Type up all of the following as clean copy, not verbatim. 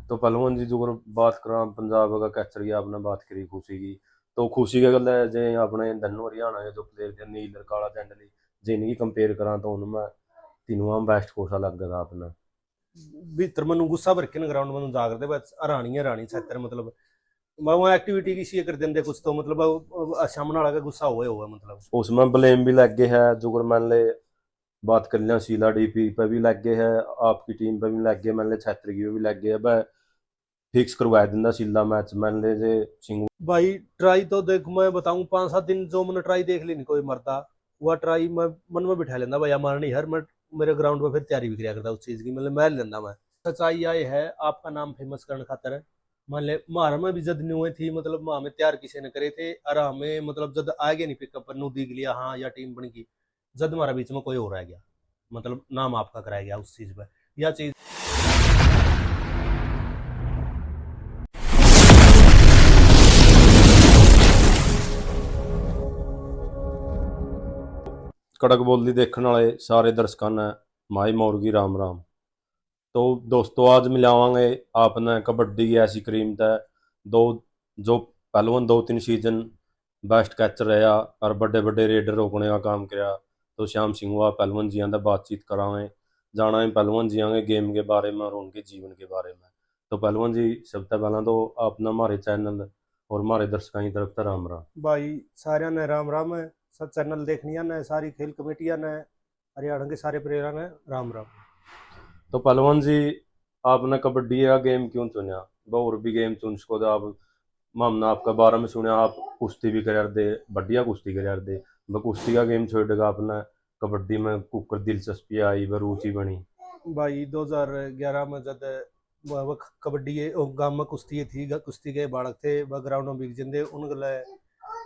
तो पहलवान जी जो अगर बात करा पंजाब का कैचर की आपने बात करी खुशी की, तो खुशी की गल है जे अपने धन्नो हरियाणा के जो प्लेयर थे नील काला जैंडली जे इनकी कंपेयर करा तो उनमें तीनों बेस्ट कोसा लग गया आपने भीतर मैं गुस्सा भर के ग्राउंड में जाग रहे बस हरानी छेतर मतलब वो एक्टिविटी किसी कर देंगे कुछ तो मतलब सामने वाला का गुस्सा हुआ मतलब उसमें ब्लेम भी लग गए है जो अगर मान ले बात कर लिया शीला डीपी पे भी लग गए है, आपकी टीम पे भी लग गए, मान ले छेत्री की भी लग गए है फिक्स करवा दिंदा शीला मैच मान ले जे सिंह भाई ट्राई तो देख मैं बताऊं 5-7 दिन जो मैंने ट्राई देख ली नहीं कोई मरता वह ट्राई मैं मन में बिठा लेना भाई मार नहीं हर मैं मेरे ग्राउंड में फिर तैयारी भी किया करता उस चीज की मतलब मैं लेना मैं सच्चाई आई है आपका नाम फेमस करने खातर है। मान ले मार में भी जद नहीं हुई थी मतलब माँ में तैयार किसी ने करे थे और हमें मतलब जद आगे नहीं पिकअप पर नू दिख लिया हाँ या टीम बन गई जद हमारा बीच में कोई और रह गया मतलब नाम आपका कराया गया उस चीज पर यह चीज कड़क बोली देखने वाले सारे दर्शकों ने माई मोरगी राम राम। तो दोस्तों आज मिलावांगे आपने कबड्डी की ऐसी कीमत है दो जो पहलवान 2-3 सीजन बेस्ट कैचर रहा और बड़े बड़े रेडर रोकने का काम किया। तो श्याम सिंह हुआ पहलवान जियां दा बातचीत करांगे, जाना है पहलवान जियां के गेम के बारे में और उनके जीवन के बारे में। तो पहलवान जी सबसे पहला तो आपने हमारे चैनल और हमारे दर्शकों की तरफ से राम राम। भाई सारे ने राम राम है सब चैनल देखनिया ने सारी खेल कमेटियां ने हरियाणा के सारे प्लेयर ने राम राम। तो पहलवान जी आपने कबड्डी का गेम क्यों चुना? और भी गेम चुन सको तो आप हमने आपका बारे में सुना आप कुश्ती भी कर दे, बढ़िया कुश्ती कर दे, ब कुश्ती का गेम छोड़ेगा आपने कबड्डी में कुकर दिलचस्पी आई व रुचि बनी। भाई 2011 में जब वह कबड्डी गांव में कुश्ती थी कुश्ती के बालक थे वह ग्राउंड में बिक जिंदे उन गले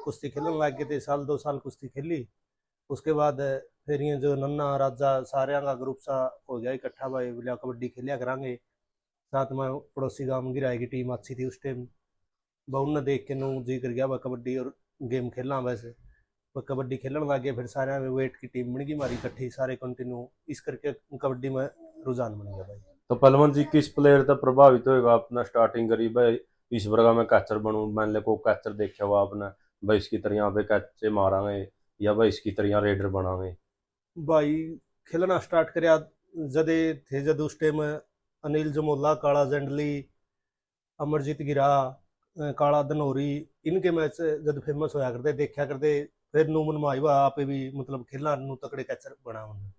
कुश्ती खेलने लग गए थे साल 2 साल कुश्ती खेली। उसके बाद फिर ये जो नन्ना राजा सारे का ग्रुप सा हो गया इकट्ठा भाई बोलिया कबड्डी खेलिया करांगे साथ में पड़ोसी गांव में गिराए की टीम अच्छी थी उस टाइम बहु ने देख के नू जी कर गया वह कबड्डी और गेम खेलना वैसे वह कबड्डी खेलने लग गए फिर सारे वेट की टीम बन गई हमारी इकट्ठी सारे कंटिन्यू इस करके कबड्डी में रुझान बन गया भाई। तो पहलवान जी किस प्लेयर तक प्रभावित होएगा आपने स्टार्टिंग करी भाई इस वर्गा में कैचर बनूं, मान ले को कैचर देखा हुआ आपने भाई इसकी तरह यहाँ पे कैचे मारांगे या भाई इसकी तरह यहाँ रेडर बनावे? भाई खेलना स्टार्ट करया जदे थे जद उस टाइम अनिल जमोला काला जंडली अमरजीत गिरा काला धनौरी इनके मैच जद फेमस होया करते देखा करते फिर नू मन माई हुआ आप भी मतलब खेलना नू तकड़े कैचर बना उन्हें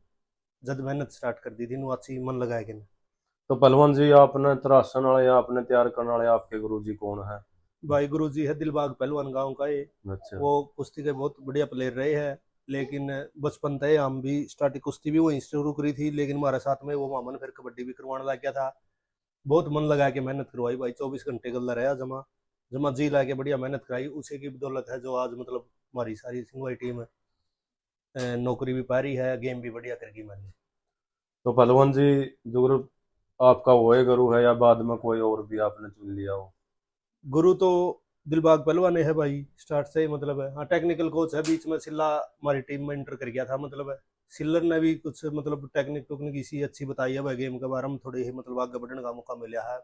जद मेहनत स्टार्ट कर दी थी नू अच्छी मन लगाए के तो पहलवान जी आपने तरासन वाले या आपने तैयार करने वाले आपके गुरु जी कौन है? भाई गुरु जी है दिलबाग पहलवान गांव का ये अच्छा। वो कुश्ती के बहुत बढ़िया प्लेयर रहे हैं लेकिन बचपन से हम भी स्टार्टिंग कुश्ती भी वहीं शुरू करी थी लेकिन हमारे साथ में वो मामन फिर कबड्डी भी करवाने लग गया था। बहुत मन लगा के मेहनत करवाई भाई 24 घंटे गल्ला रहा जमा जमा जी ला के बढ़िया मेहनत कराई उसी की बदौलत है जो आज मतलब हमारी सारी सिंगवाई टीम नौकरी भी पा रही है गेम भी बढ़िया करेगी मैंने। तो पहलवान जी जो गुरु आपका वो है गुरु है या बाद में कोई और भी आपने चुन लिया हो? गुरु तो दिलबाग पहलवान है भाई स्टार्ट से ही मतलब है हाँ टेक्निकल कोच है बीच में सिल्ला हमारी टीम में इंटर कर गया था मतलब है सिल्लर ने भी कुछ मतलब टेक्निक टुकनिक इसी अच्छी बताई है भाई गेम के बारे में थोड़ी ही मतलब आगे बढ़ने का मौका मिला है।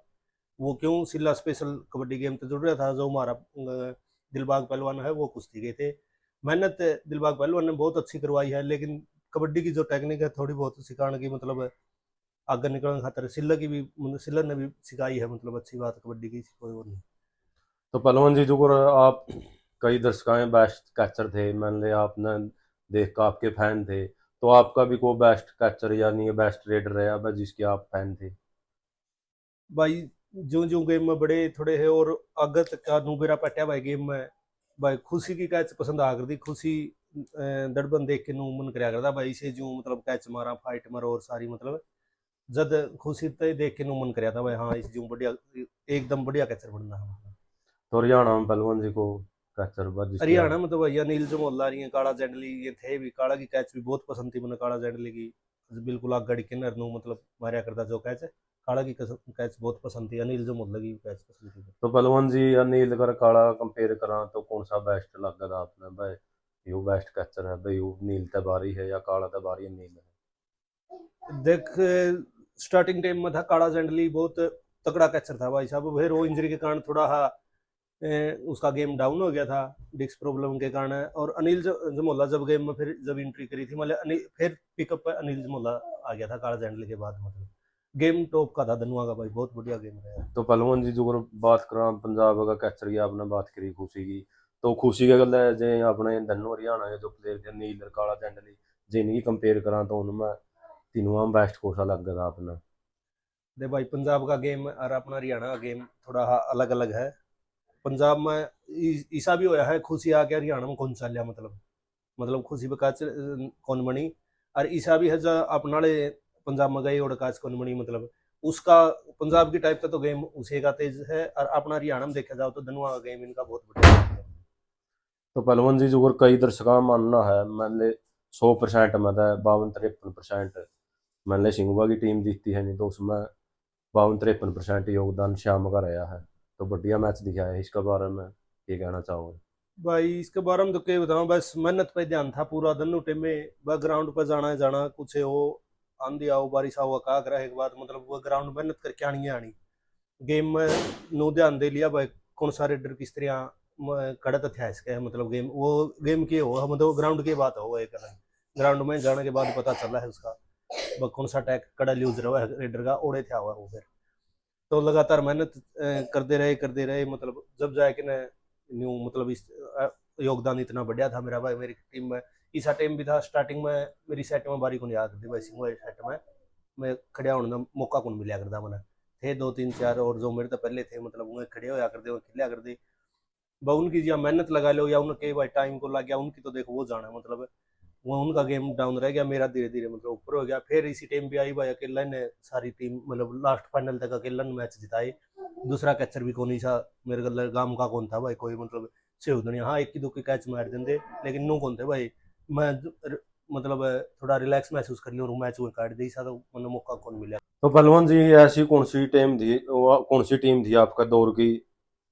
वो क्यों सिल्ला स्पेशल कबड्डी गेम तो जुड़ रहा था जो हमारा दिलबाग पहलवान है वो कुश्ती गए थे मेहनत दिलबाग पहलवान ने बहुत अच्छी करवाई है लेकिन कबड्डी की जो टेक्निक है थोड़ी बहुत सिखाने की मतलब आगे निकलने खातर सिल्लर की भी मतलब सिल्लर ने भी सिखाई है मतलब अच्छी बात कबड्डी की कोई और नहीं। तो पहलवान जी जो गुरु आप कई दर्शकों बेस्ट कैचर थे, मान ले आपने देख कर आपके फैन थे, तो आपका भी कोई बेस्ट कैचर या नहीं बेस्ट रेडर रहा भाई जिसके आप फैन थे? भाई जो जो गेम में बड़े थोड़े है और आगे तक का नुबेरा पट्या भाई गेम में भाई खुशी की कैच पसंद आ करती खुशी दड़बन देख के नू मन कराया करता भाई इसे जो मतलब कैच मारा फाइट मारो और सारी मतलब जद खुशी तो देख के नू मन कराया था भाई हाँ इस जो बढ़िया एकदम बढ़िया कैचर बनना है। तो हरियाणा में पहलवान जी को कैचर बा जिसकी हरियाणा आप में तो भैया नील जमोला रही है काला जंडली ये थे भी काला की कैच भी बहुत पसंद थी मैंने काला जंडली की बिल्कुल आगड़ी किन्नर नू मतलब मारिया करता जो कैच है काला की कैच बहुत पसंद थी अनिल जमोला की कैच पसंद थी। तो पहलवान जी या नील कर काला कंपेयर करा तो कौन सा बेस्ट लगा था आपने भाई यू बेस्ट कैचर है भाई यू नील तबारी है या काला तबारी है नील है? देख स्टार्टिंग टाइम में था काला जंडली बहुत तगड़ा कैचर था भाई साहब। फिर वो इंजरी के कारण थोड़ा उसका गेम डाउन हो गया था डिस्क प्रॉब्लम के कारण। और अनिल जमोला जब गेम में फिर जब एंट्री करी थी, मतलब फिर पिकअप पे अनिल जमोला आ गया था काला जैंडल के बाद। मतलब गेम टॉप का था धनुआ का भाई, बहुत बढ़िया गेम रहा। तो पहलवान जी जो बात करा पंजाब का कैचर की आपने बात करी खुशी की, तो खुशी की गल है जे अपने धनु हरियाणा के जो प्लेयर थे नील और काला जैंडली, जिनकी कंपेयर करा तो उनमें तीनों बेस्ट कोसा लग गया था अपना। दे भाई पंजाब का गेम और अपना हरियाणा का गेम थोड़ा अलग अलग है। पंजाब में ईसा भी होया है, खुशी आ गया हरियाणा में कौन सा लिया, मतलब खुशी बकाच कौन बनी। और ईसा भी है जो अपना वाले पंजाब में गई और काच कौन बनी। मतलब उसका पंजाब की टाइप का तो गेम उसे का तेज है। और अपना हरियाणा में देखा जाओ तो धनुआ का गेम इनका बहुत बढ़िया है। तो पहलवान जी जो कई दर्शकों का मानना है मान ले 100% में था 52-53% मान ले सिंघुआ की टीम जीतती है, नहीं तो उसमें 52-53% योगदान श्याम का रहा है। तो बढ़िया मैच दिखाया है, इसके बारे में ये कहना चाहोगे? भाई इसके बारे में तो क्या बताऊं, बस मेहनत पे ध्यान था पूरा दोनों टीम में। वह ग्राउंड पर जाना है जाना, कुछ हो आंधी आओ बारिश आओ का रहे के बाद, मतलब वो ग्राउंड मेहनत करके आनी है आनी। गेम में नो ध्यान दे लिया भाई, कौन सा रेडर किस तरह कड़त था इसके। मतलब गेम वो गेम के हो, मतलब ग्राउंड की बात हो एक अलग। ग्राउंड में जाने के बाद पता चला है उसका कौन सा टैग कड़ा यूज रहा है रेडर का, ओड़े था हुआ वो। फिर तो लगातार मेहनत करते रहे, मतलब जब जाके ना न्यू मतलब इस योगदान इतना बढ़िया था मेरा भाई मेरी टीम में। इस टाइम भी था स्टार्टिंग में मेरी सेट में बारी को याद करती भाई सिंह सेट में मैं खड़िया होने का मौका कौन मिला करता मैंने। थे 2 3 4 और जो मेरे तो पहले थे, मतलब वो खड़े होया करते वो खिलिया करते। ब उनकी या मेहनत लगा लो या उनके भाई टाइम को लग गया, उनकी तो देखो वो जाना, मतलब वो उनका गेम डाउन रह गया, मेरा धीरे धीरे मतलब ऊपर हो गया। फिर इसी टाइम भी आई भाई अकेला ने सारी टीम मतलब लास्ट फाइनल तक अकेला ने मैच जिताई। दूसरा कैचर भी कौन सा मेरे गल गांव का कौन था भाई, कोई मतलब से उधर हाँ एक ही दो के कैच मार देंगे, लेकिन नो कौन थे भाई। मैं मतलब थोड़ा रिलैक्स महसूस कर लिया और मैच वो काट दी सा, तो मतलब मौका कौन मिला। तो पहलवान जी ऐसी कौन सी टीम थी आपका दौर की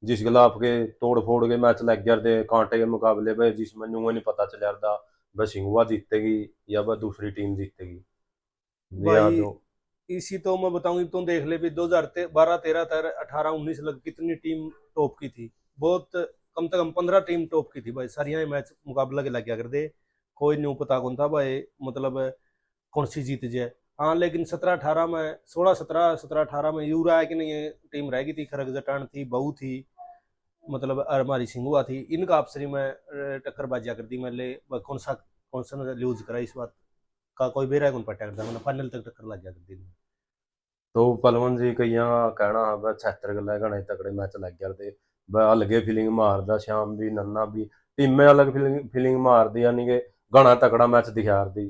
जिस गला आपके तोड़ फोड़ के मैच लग गए थे कांटे के मुकाबले पे, जिसमें यूं नहीं पता चल रहा था बस सिंघुआ जीतेगी या बस दूसरी टीम जीतेगी, या भाई जो? इसी तो मैं बताऊंगी तो देख ले भी 2012 13 18 19 लग कितनी टीम टॉप की थी। बहुत कम से कम 15 टीम टॉप की थी भाई, सारिया मैच मुकाबला के लग गया कर दे। कोई न्यू पता कौन था भाई, मतलब कौन सी जीत जाए। हाँ लेकिन 17 18 में 16 17 17 18 में यूरा है कि नहीं, ये टीम रह गई थी खरग जटान थी बहू थी, मतलब हमारी सिंगुआ थी, इनका आपसरी में टक्कर बाजिया कर दी। मैं ले कौन सा लूज करा इस बात का कोई बेरा कौन पट्टा करता, मतलब फाइनल तक टक्कर लग गया कर दी। तो पहलवान जी कईया कहना है बस 76 गल्ला घने तगड़े मैच लग गए थे, बस अलगे फीलिंग मारदा श्याम भी नन्ना भी टीमें अलग फीलिंग मार दी, यानी कि घना तगड़ा मैच दिखार दी।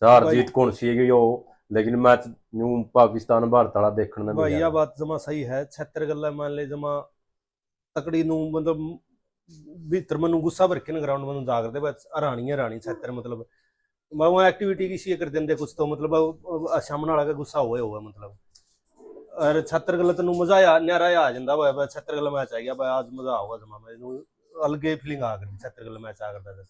हार भाई जीत कौन सी है हो, लेकिन मैच न्यू पाकिस्तान भारत वाला देखने में भाई मिला यह था। बात जमा सही है, 76 गल्ला मान ले जमा तकड़ी नू मतलब भीतर मनु गुस्सा भर के ना ग्राउंड में जा करते बस हरानी है रानी 76, मतलब वो एक्टिविटी किसी कर देंगे कुछ तो, मतलब सामने वाला का गुस्सा हुआ मतलब। और 76 गल्ला तेन मजा आया न्यारा आ जाता भाई, 76 गल्ला मैच आ गया भाई आज मजा आऊगा जमा मैं अलगे फीलिंग आ करती 76 गल्ला मैच आ करता।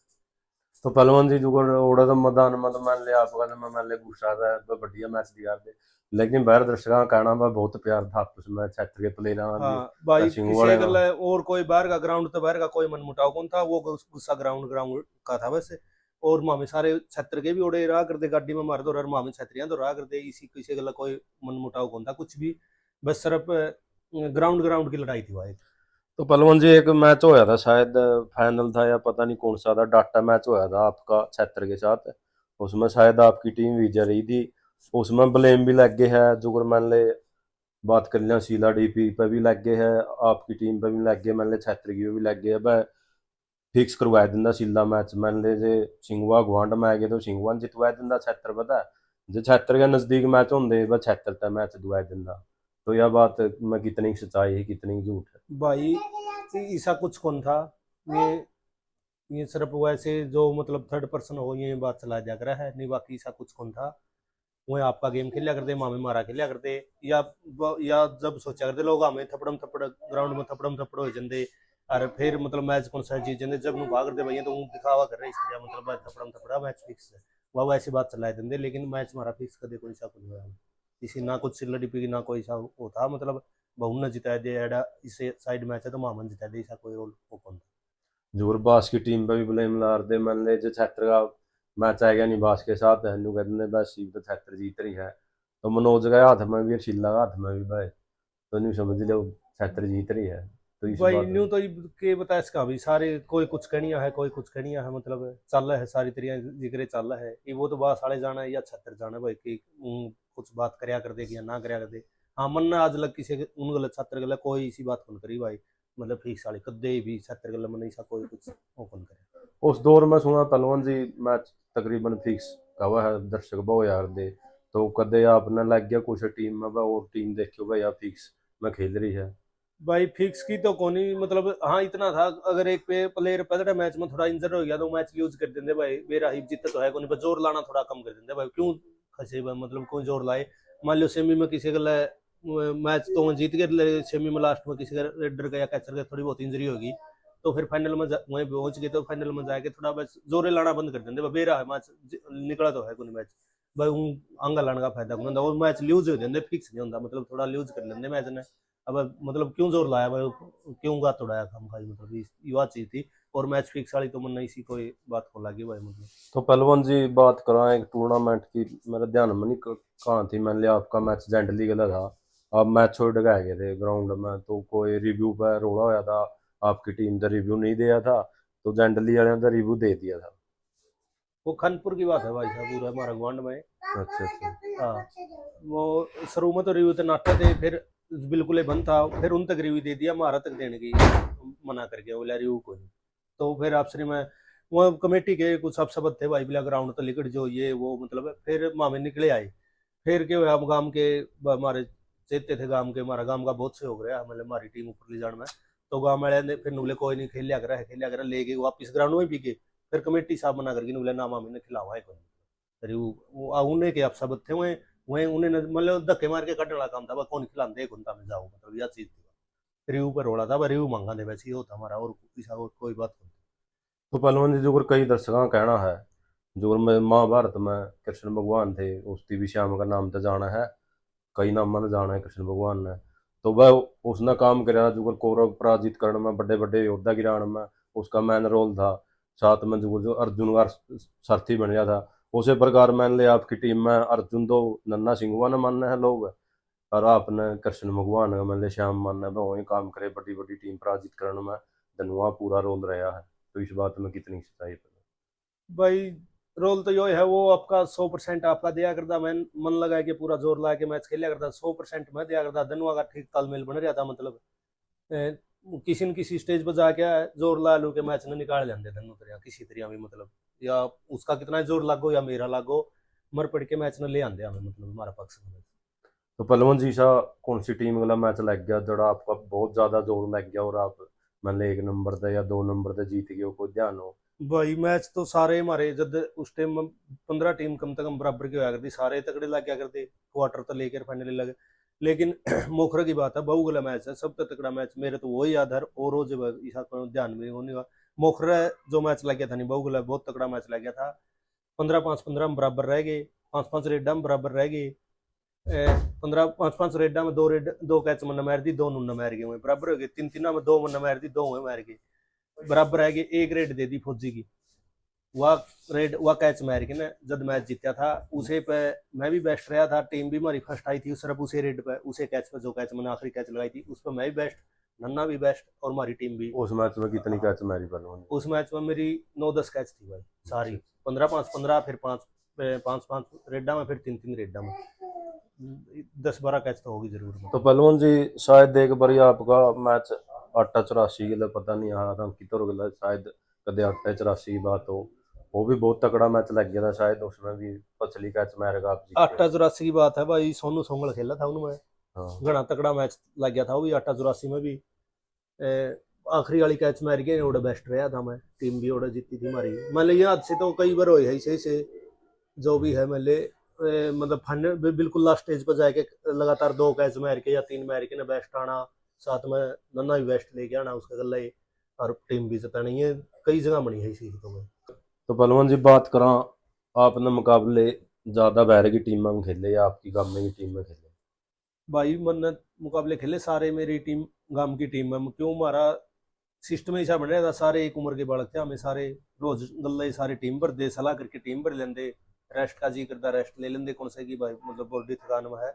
तो पहलवान जी जो ओड़ा तो मैदान में तो मान लिया आपका तो मैं मान लिया गुस्सा था बढ़िया मैच दिखा दे, लेकिन बाहर दर्शकों का कहना बा बहुत प्यार था आपस में छत्र के प्लेयर भी हाँ भाई सिंह किसी वाले का। गल और कोई बाहर का ग्राउंड तो बाहर का कोई मन मुटाव कौन था, वो गुस्सा ग्राउंड ग्राउंड का था वैसे। और मामे सारे छत्र के भी उड़े रहा करते गाड़ी में मार दो और मामे छत्रियां तो रहा करते, इसी किसी गल कोई मन मुटाव कौन था कुछ भी, बस सिर्फ ग्राउंड ग्राउंड की लड़ाई थी भाई। तो पहलवान जी एक मैच होया था शायद फाइनल था या पता नहीं कौन सा था, डाटा मैच होया था आपका छत्र के साथ, उसमें शायद आपकी टीम विजय रही थी, उसमें ब्लेम भी लग गए है जो मान ले बात कर लिया शीला डीपी पे भी लग गए है, आपकी टीम पे भी लग गए, मान ले छत्र की भी लग गए है। फिक्स करवा दिंदा शीला मैच मान ले जे सिंघुआ गुआंढ में आ गए तो सिंघुआ ने जितवा दिंदा छत्र पता है, जे छत्र के नजदीक मैच होंगे वह छत्र तक मैच दुआ दिंदा। तो यह बात में कितनी सच्चाई है कितनी झूठ है? भाई ऐसा कुछ कौन था, ये ये सिर्फ वैसे जो मतलब थर्ड पर्सन हो ये बात चला जा रहा है, नहीं बाकी ऐसा कुछ कौन था। वो आपका गेम खेलिया करते मामे मारा खेलिया करते, या जब सोचा करते लोग हमें थपड़म थपड़ ग्राउंड में थपड़म थपड़ हो जाते। और फिर मतलब मैच कौन सा जीत जाते जब भाग करते भैया तो वो दिखावा कर रहे इस तरह, मतलब थपड़म थपड़ा मैच फिक्स है। वह वैसी बात चला देंगे, लेकिन मैच हमारा फिक्स कदे कोई सा कुछ हुआ। किसी ना कुछ सिल्ला डिपी की ना कोई सा वो था मतलब बहुन ने जिताया दे एडा इसे साइड मैच है तो मामन जिताया दे ऐसा कोई रोल वो कौन था। जोर बास की टीम पे भी ब्लेम ला रहे मान ले जो छत्र का मैच आएगा नहीं बास के साथ है नु कहते हैं बस ये तो छत्र जीत रही है तो मनोज का हाथ में भी और शीला का हाथ में भी भाई तो नहीं समझ लो छत्र जीत रही है तो इस भाई बात न्यू में तो के बता इसका भी सारे कोई कुछ कनिया है कोई कुछ कनिया है मतलब चल रहा है सारी तरिया जिक्र चल रहा है ये वो तो बात साले जाना है या छत्तर जाना है भाई कि कुछ बात करया कर दे कि या ना करया कर दे। हाँ मन ना आज लग किसी उन गलत छत्तर गलत कोई इसी बात कौन करी भाई मतलब ठीक साले कदे भी छत्तर गलत मन ऐसा कोई कुछ वो कौन करे। उस दौर में सुना पहलवान जी मैच तकरीबन फिक्स कवा है दर्शक बहुत यार दे तो कदे आपने लग गया कुछ टीम में और टीम देखियो भाई आप फिक्स में खेल रही है। भाई फिक्स की तो कोनी मतलब हाँ इतना था अगर एक पे प्लेयर पहले मैच में थोड़ा इंजर हो गया तो मैच यूज कर देंगे भाई मेरा ही जीते तो है कोनी पर जोर लाना थोड़ा कम कर देंगे भाई क्यों खसे भाई मतलब कोई जोर लाए। मान लो सेमी में किसी का मैच तो जीत गए सेमी में लास्ट में किसी का रेडर का या कैचर का थोड़ी बहुत इंजरी होगी तो फिर फाइनल में वहीं पहुंच गए तो फाइनल में जाके थोड़ा बस जोरे लाना बंद कर देंगे बेरा है मैच निकला तो है कोई मैच भाई आंगा लाने का फायदा कौन और मैच लूज हो जाते फिक्स नहीं होता मतलब थोड़ा लूज कर लेंगे मैच ने। अब मतलब क्यों जोर लाया भाई क्यों गात उड़ाया हम खाई मतलब युवा चीज थी और मैच फिक्स वाली तो मन नहीं सी कोई बात हो लगी भाई मतलब। तो पहलवान जी बात करा एक टूर्नामेंट की मेरे ध्यान में नहीं कहाँ थी मैंने लिया आपका मैच जेंटली गला था आप मैच छोड़ गए गए थे ग्राउंड में तो कोई रिव्यू पर रोड़ा होया था आपकी टीम का रिव्यू नहीं दिया था तो जेंटली वाले का रिव्यू दे दिया था। वो खानपुर की बात है भाई साहब पूरा हमारा ग्वांड में। अच्छा अच्छा। हाँ वो शुरू में तो रिव्यू तो नाटे थे फिर बिल्कुल ही बंद था फिर उन तक रिव्यू दे दिया हमारा तक देने की मना करके बोला रिव्यू को नहीं। तो फिर आपसे मैं वो कमेटी के कुछ सब शब्द थे भाई बिला ग्राउंड तो लिकट जो ये वो मतलब फिर मामे निकले आए फिर क्या हुआ हम गांव के हमारे चेते थे गांव के हमारा गांव का बहुत सहयोग रहा मतलब हमारी टीम ऊपर ले जाने में। तो गांव वाले ने फिर नुले कोई नहीं खेलिया करा ले गए वापिस ग्राउंड में भी गए फिर कमेटी साहब मना करके नुले ना मामी ने खिलावा है कोई अरे वो उन्हें के आप सब थे वहीं वहीं उन्हें मतलब धक्के मार के कटने वाला काम था बस कौन खिलाते घंटा में जाओ मतलब यह चीज थी रिव्यू पर रोड़ा था रिव्यू मांगा दे वैसे ही होता हमारा और कोई बात नहीं। तो पहलवान जी जो कई दर्शकों का कहना है जो में महाभारत में कृष्ण भगवान थे उसकी भी श्याम का नाम तो जाना है कई नाम ने जाना है कृष्ण भगवान ने तो वह उसने काम कराया जो कौरव पराजित करने में बड़े बड़े योद्धा गिराने में उसका मैन रोल था साथ में जो अर्जुन का सारथी बन गया था उसी प्रकार मान ले आपकी टीम में अर्जुन तो नन्ना सिंह ने मानना है लोग और आपने कृष्ण भगवान का मान ले श्याम मानना है वही काम करे बड़ी बड़ी टीम पराजित करने में धनुआ पूरा रोल रहा है तो इस बात में कितनी सच्चाई है। भाई रोल तो यो है वो आपका 100% आपका दिया करता मैं मन लगा के पूरा जोर लगा के मैच खेलिया करता 100% मैं दिया करता धनुआ का ठीक तालमेल बन रहा था मतलब किसी न किसी स्टेज पर जाके जोर ला लू के मैच ने निकाल लेंगे धनु तरह किसी तरह भी मतलब या उसका कितना जोर लागो या मेरा लागो मर पड़ के मैच ने ले आंदे हमें मतलब हमारा पक्ष में। तो पलवन जी सा कौन सी टीम वाला मैच लग गया जरा आपका बहुत ज्यादा जोर लग गया और आप मान ले 1 नंबर से या 2 नंबर से जीत गए हो कोई ध्यान हो। भाई मैच तो सारे हमारे जब उस टाइम 15 टीम कम से कम बराबर की होया करती सारे तगड़े लग गया करते क्वार्टर तो लेकर फाइनल लगे लेकिन मोखरा की बात है बहु गला मैच है सबसे तगड़ा मैच मेरे तो वही याद है और रोज ऐसा ध्यान में होने का मोखरा जो मैच लग गया था नहीं बहु गला बहुत तगड़ा मैच लग गया था 15-5 बराबर रह गए 5-5 रेडा में बराबर रह गए 15-5 रेडा में दो कैच मन मार दी दो नुन मार गए बराबर हो गए 3-3 में 2 मन मार दी 2 मार गए बराबर है कि एक रेड दे दी फौजी की वह कैच मार के ना जब मैच जीता था उसे पे मैं भी बेस्ट रहा था टीम भी हमारी फर्स्ट आई थी सिर्फ उसे रेड पे उसे कैच पे जो कैच मैंने आखिरी कैच लगाई थी उस पर मैं भी बेस्ट नन्ना भी बेस्ट और हमारी टीम भी। उस मैच में कितनी कैच मारी पलवन उस मैच में मेरी 9-10 कैच थी भाई सारी 15-5 फिर 5-5 रेडा में फिर 3-3 रेडा में 10-12 कैच तो होगी जरूर। तो पलवन जी शायद एक बार आपका मैच 8-84 के लिए पता नहीं आ रहा किधर गया शायद कदे 8-84 की बात हो वो भी बहुत तगड़ा मैच लग गया था शायद उसमें भी पछली कैच मारेगा आप जीत गए। 8-84 की बात है भाई सोनू सोंगल खेला था उनमें हाँ घना तगड़ा मैच लग गया था वो भी 8-84 में भी आखिरी वाली कैच मार के ओड़ा बेस्ट रहा था मैं टीम भी ओड़ा जीती थी हमारी मान ली याद से तो कई बार हो ऐसे जो भी है मान ले मतलब फाइनल बिल्कुल लास्ट स्टेज पर जाके लगातार 2 कैच मार के या 3 मार के ना बेस्ट आना साथ में नन्ना भी बेस्ट लेके आना उसका गला और टीम भी जितानी है कई जगह बनी है इसी तो मैं। तो पलवन जी बात करा आपने मुकाबले ज्यादा बाहर की टीम में खेले या आपकी गांव की टीम में खेले? भाई मैंने मुकाबले खेले सारे, मेरी टीम गांव की टीम में, क्यों हमारा सिस्टम ऐसा बन रहा था, सारे एक उम्र के बालक थे हमें सारे, रोज गल्ला सारी टीम भर दे, सलाह करके टीम भर लेंदे, रेस्ट का जी करता रेस्ट ले लेंदे कौन सा की भाई, मतलब बॉडी थकान में है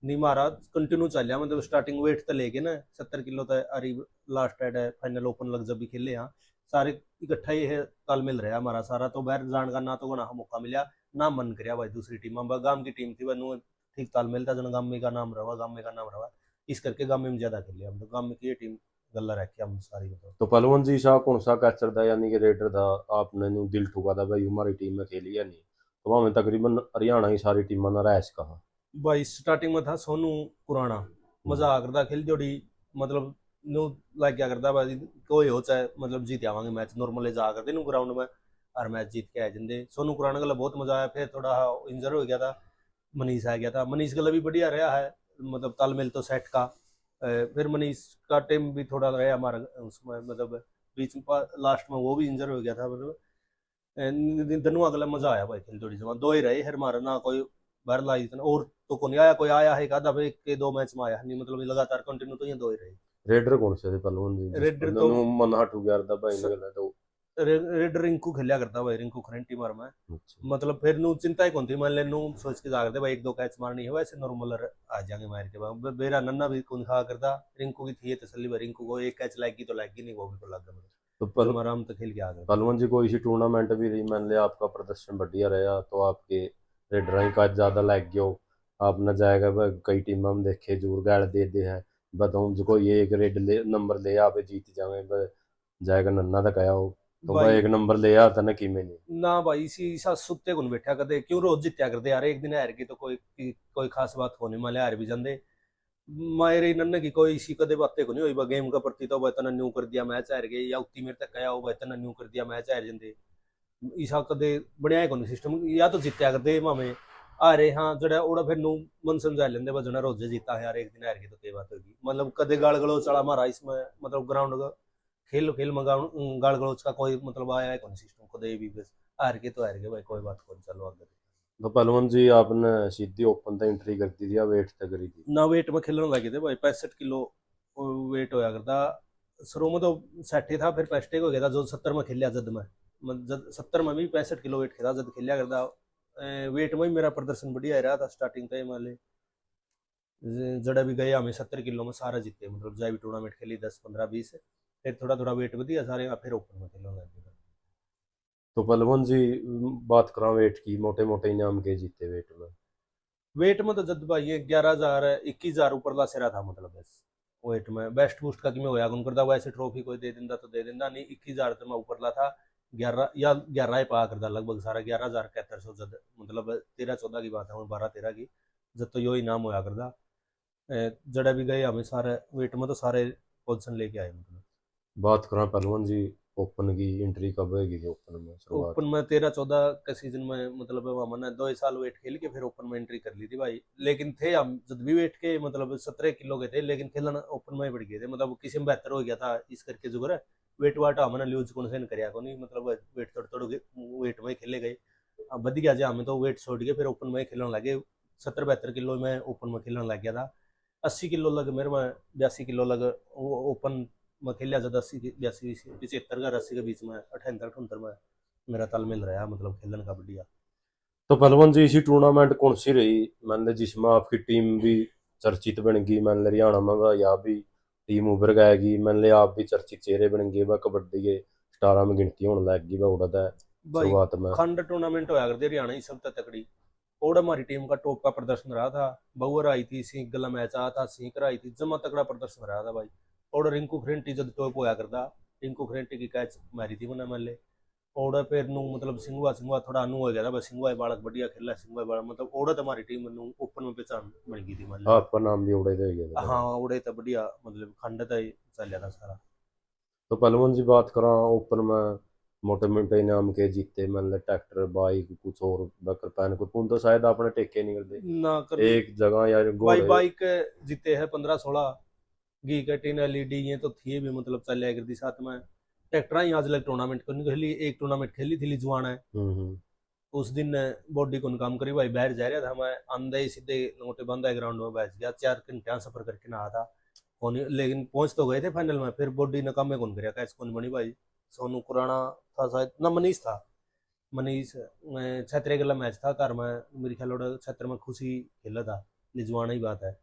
नहीं, मारा कंटिन्यू चल रहा, मतलब स्टार्टिंग वेट तो लेके ना 70 किलो तक अरे लास्ट एड है फाइनल ओपन लग जब भी खेले यहाँ सारे इकट्ठा ही है, तालमेल रहा हमारा सारा, तो बाहर जान का ना तो ना मौका मिला ना मन कराया भाई, दूसरी टीम गांव की टीम थी वह ठीक तालमेल था, जन गांव का नाम रहा, गांव का नाम रहा, इस करके गांव में ज्यादा खेले हम, तो गांव की ये टीम गल्ला रख के हम सारी बताओ। तो पहलवान जी शाह कौन सा कैचर था यानी कि रेडर था आपने नु दिल ठुका था भाई हमारी टीम में खेली या नहीं? तो वहां में तकरीबन हरियाणा की सारी टीम ना रैस कहा। भाई स्टार्टिंग में था सोनू पुराना, हम्म। मजा करता खेल जोड़ी, मतलब न्यू लाइक क्या करता भाई, कोई हो चाहे मतलब जीत आवांगे मैच, नॉर्मली जा करते न्यू ग्राउंड में हर मैच जीत के आ जाते, सोनू पुराना गला बहुत मजा आया, फिर थोड़ा इंजर हो गया था, मनीष आ गया था, मनीष गला भी बढ़िया रहा है, मतलब तालमेल तो सेट का, फिर मनीष का टीम भी थोड़ा रहा हमारा उसमें, मतलब बीच में लास्ट में वो भी इंजर हो गया था, मतलब दोनों अगला मजा आया भाई खेल जोड़ी से, दो ही रहे हर मारा ना कोई बाहर लाई इतना, और तो कौन आया, कोई आया है आधा एक के दो मैच में आया नहीं, मतलब लगातार कंटिन्यू तो ये दो ही रहे। रेडर कौन से थे पहलवान जी जिस रेडर बंदे तो नु मन हट गया था भाई ने गला तो? रेडर रिंकू खेलिया करता भाई, रिंकू खरेंटी मार में, अच्छा। मतलब फिर नू चिंता ही कौन थी, मान ले नू सोच के जागते भाई एक दो कैच मारनी है, वैसे नॉर्मल आ जाएंगे मार के बाद, बेरा नन्ना भी कौन खा करता, रिंकू की थी तसली भाई, रिंकू को एक कैच लाएगी तो लाएगी नहीं, वो भी तो लग गया, तो जब आराम तो खेल के आ गए। पहलवान जी कोई सी टूर्नामेंट भी रही मान लिया आपका प्रदर्शन बढ़िया रहा तो आपके रेडर का ज्यादा लग गया हो, आप न जाएगा वह कई टीम हम देखे जोर गाड़ दे है बताऊं जो कोई एक रेड ले नंबर ले आप जीत जावे वह जाएगा नन्ना तक आया हो, तो वह भाई एक नंबर ले आता ना कि में नहीं। ना भाई इसी सा सुत्ते को बैठा करते, क्यों रोज जित्या करते यार, एक दिन हार की तो कोई खास बात होने माले हार भी जाते, मायरे नन्ने की कोई इसी कदे बातें को नहीं हुई गेम का प्रति, तो भाई तना न्यू कर दिया मैच हार गए, या उतनी मेरे तक कया हो भाई तना न्यू कर दिया मैच हार जाते, ईसा कदे बढ़िया को सिस्टम, या तो जित्या करते मामे अरे हाँ जड़ा ओड़ा फिर नू मन समझा लेंदे बस जना रोजे जीता है यार, एक दिन हार गए तो कई बात होगी, मतलब कदे गाल गलोच चला मारा इसमें, मतलब ग्राउंड का खेल खेल में गाल गलोच का कोई मतलब आया है कौन सिस्टम को दे भी, बस हार के भाई कोई बात कौन, चलो आगे। तो पहलवान जी आपने सीधी ओपन तो एंट्री कर दी थी या वेट तक करी थी? ना वेट में खेलने लगे थे भाई, 65 किलो वेट होया करता, शुरू में तो 60 था, फिर 65 हो गया था, जो 70 में खेलिया जद में, जद 70 में भी 65 किलो वेट खेला जद खेलिया करता, वेट में ही मेरा प्रदर्शन बढ़िया रहा था स्टार्टिंग टाइम वाले, जड़ा भी गए हमें 70 किलो में सारा जीते, मतलब जहाँ भी टूर्नामेंट खेली 10 15 20, फिर थोड़ा थोड़ा वेट बढ़िया सारे, फिर ओपन में खेलने लगे। तो पहलवान जी बात करा वेट की मोटे मोटे इनाम के जीते वेट में? वेट में तो जद भाई ये 11,000 21,000 ऊपर ला सिरा था, मतलब बस वेट में बेस्ट बूस्ट का कि मैं होया कौन करता, वैसे ट्रॉफी कोई दे दिंदा तो दे दिंदा नहीं, 21,000 तो मैं ऊपर ला था, 11 या 11 ही पा करता लगभग सारा, 11,7100 जद, मतलब 13 14 की बात है, 12 13 की, जब तो यो इनाम होया करता, जड़ा भी गए हमें सारे वेट में तो सारे पोजिशन लेके आए, मतलब बात करा पहलवान जी ओपन की एंट्री कब होगी थी ओपन में शुरुआत? ओपन में 13 14 के सीजन में, मतलब हमने 2 साल वेट खेल के फिर ओपन में एंट्री कर ली थी भाई, लेकिन थे हम जब भी वेट के मतलब 17 किलो के थे, लेकिन खेलना ओपन में ही पड़ गए थे, मतलब किसी में बेहतर हो गया था इस करके जुगर है, वेट वाट हमने लूज कौन से कराया को नहीं, मतलब वेट थोड़ा थोड़ा वेट में ही खेले गए, अब बद गया हमें तो वेट छोड़ के फिर ओपन में ही खेलने लगे, 70 72 किलो में ओपन में खेलने लग गया था, 80 किलो लग मेरे में, 82 किलो लग ओपन में खेलिया जब 80 82 75 का 80 के बीच में 78 78 में मेरा तालमेल रहा, मतलब खेलने का बढ़िया। तो पहलवान जी इसी टूर्नामेंट कौन सी रही मान ले जिसमें आपकी टीम भी चर्चित बन गई, मान ले हरियाणा में या भी टीम उभर गएगी, मान ले आप भी चर्चित चेहरे बन गए वह कबड्डी के स्टारा में गिनती होने लग गई वह उड़ता है भाई शुरुआत में? खंड टूर्नामेंट होया करते हरियाणा ही सब तकड़ी, और हमारी टीम का टॉप का प्रदर्शन रहा था, बउर आई थी सिंह गला मैच आया था, सीकर आई थी, जमा तगड़ा प्रदर्शन रहा था भाई, और रिंकू खरेंटी जब टॉप होया करता, रिंकू खरेंटी की कैच मारी थी मैंने मान ले, और फिर नू मतलब सिंगुआ सिंगुआ थोड़ा अनु हो गया था, बस सिंगुआ बालक बढ़िया खेला, सिंगुआ बालक मतलब ओड़ा हमारी टीम नू ओपन में पहचान बन गई थी मान ले। आपका नाम भी उड़े दे गया था? हाँ ओड़े तो बढ़िया, मतलब खंड तो चल था सारा। तो पहलवान जी बात करा ओपन में मोटे मोटे इनाम के जीते मान ले ट्रैक्टर बाइक कुछ और बकर पैन कुछ तो शायद आपने टेके नहीं ना कर करते एक जगह यार भाई घोड़े? बाइक जीते हैं 15 16, घी कटिन एलईडी ये तो थी भी, मतलब चल जाया करती साथ में, ट्रैक्टर ही आज लग टूर्नामेंट को नहीं खेली, एक टूर्नामेंट खेली थी लिजवाना है, हम्म। उस दिन बॉडी को काम करी भाई, बाहर जा रहा था मैं, आंधे ही सीधे लंगोटे बंदा ग्राउंड में बैठ गया, 4 घंटे सफर करके ना आता कौन, लेकिन पहुंच तो गए थे फाइनल में, फिर बॉडी ने काम में कौन कराया, कैसे कौन बनी भाई। सोनू कुराना था शायद ना, मनीष था, मनीष छेत्री गला मैच था घर में, मेरे ख्याल छेत्र में खुशी खेला था, निजवाना ही बात है।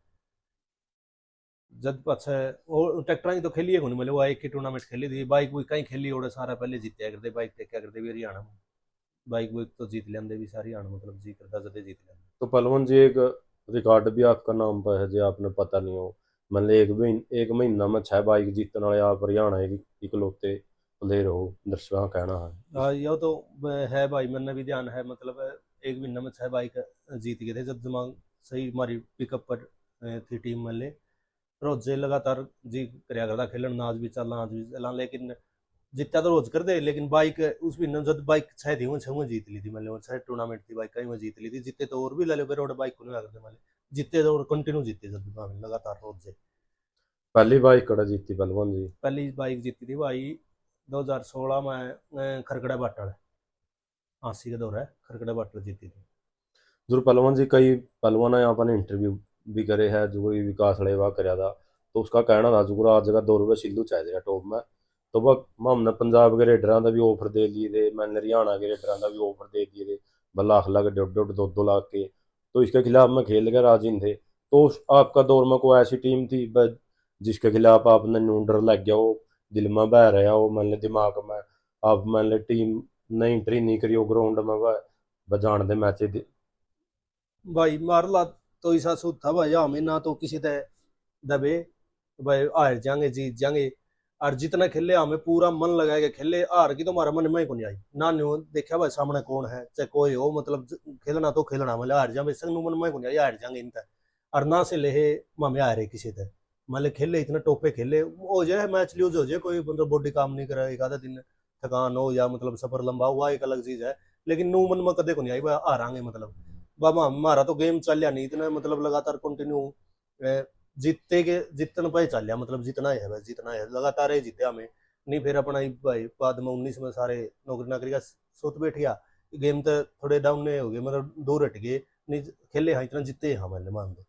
जब अच्छा वो ट्रैक्टर ही तो खेली है कौन, मतलब वो एक ही टूर्नामेंट खेली थी, बाइक बुक कहीं खेली ओडे सारा पहले जीतया करते, बाइक टेक्या करते भी हरियाणा में, बाइक बुक तो जीत लेंदे भी सारी हरियाणा, मतलब जी करता जदे जीत लेंदे। तो पहलवान जी एक रिकॉर्ड भी आपका नाम पर है जो आपने पता नहीं हो, मतलब एक महीना में 6 बाइक जीतने वाले आप हरियाणा के इकलौते प्लेयर हो, दर्शकों का कहना है हाँ ये तो है भाई, मैंने भी ध्यान है, मतलब एक महीने में 6 बाइक जीत गए थे, जब दिमाग सही हमारी पिकअप पर थी टीम में ले, रोजे लगातार जी करया करता खेलन, ना आज भी चलना आज भी चलना, लेकिन जितना तो रोज कर दे, लेकिन बाइक उस महीने जब बाइक 6 थी वो 6 जीत ली थी, मतलब 6 टूर्नामेंट थी बाइक कहीं में जीत ली थी, जीते तो और भी ले लो फिर और बाइक को नहीं करते, मतलब जीते तो और कंटिन्यू जीते जब लगातार रोज से। पहली बाइक कड़ा जीती पहलवान जी? पहली बाइक जीती थी भाई 2016 में खरकड़ा बाटल, 80 का दौर है, खरकड़ा बाटल जीती थी। जरूर पहलवान जी, कई पहलवान यहाँ पर इंटरव्यू भी करे है जो कोई विकास लेवा कराया था, तो उसका कहना था जो आज का दौर में सिद्धू चाहिए टॉप में, तो वह हमने पंजाब के रेडर का भी ऑफर दे दिए थे, मैंने हरियाणा के रेडर का भी ऑफर दे दिए थे, लाख लाख 1.5 2 लाख के, तो इसके खिलाफ में खेल के राजी नहीं थे। तो आपका दौर में कोई ऐसी टीम थी जिसके खिलाफ आपने न्यू डर लग गया हो, दिल में बह रहा हो, मान लो दिमाग में आप मान लो टीम नहीं एंट्री नहीं करी हो ग्राउंड में, वह बजान दे मैच भाई मारला तो ऐसा सूद था भाई, हमें ना तो किसी तरह दबे, भाई हार जाएंगे जीत जाएंगे, और जितना खेले हमें पूरा मन लगा के खेले, हार की तो हमारा मन में ही नहीं आई ना, न्यू देखा भाई सामने कौन है चाहे कोई हो, मतलब खेलना तो खेलना, मतलब हार जाए संग मन में नहीं आई, हार जाएंगे इनका, और ना से ले हमें हारे किसी तरह, मतलब खेले इतने टोपे खेले, हो जाए मैच लूज हो जाए कोई, मतलब बॉडी काम नहीं करे एक आधा दिन थकान हो, या मतलब सफर लंबा हुआ एक अलग चीज है, लेकिन नू मन में कदे को नहीं आई भाई हारांगे, मतलब बाबा हमारा तो गेम चलिया नहीं इतना, मतलब लगातार कंटिन्यू जीतते के जितने पे चल, मतलब जितना है बस जितना है लगातार ही जीते हमें, नहीं फिर अपना ही भाई बाद में 19 में सारे नौकरी नाकरी का सोच बैठ गया, गेम तो थोड़े डाउन नहीं हो गए, मतलब दूर हट गए, नहीं खेले हाँ इतना जीते हाँ, मैंने मान दो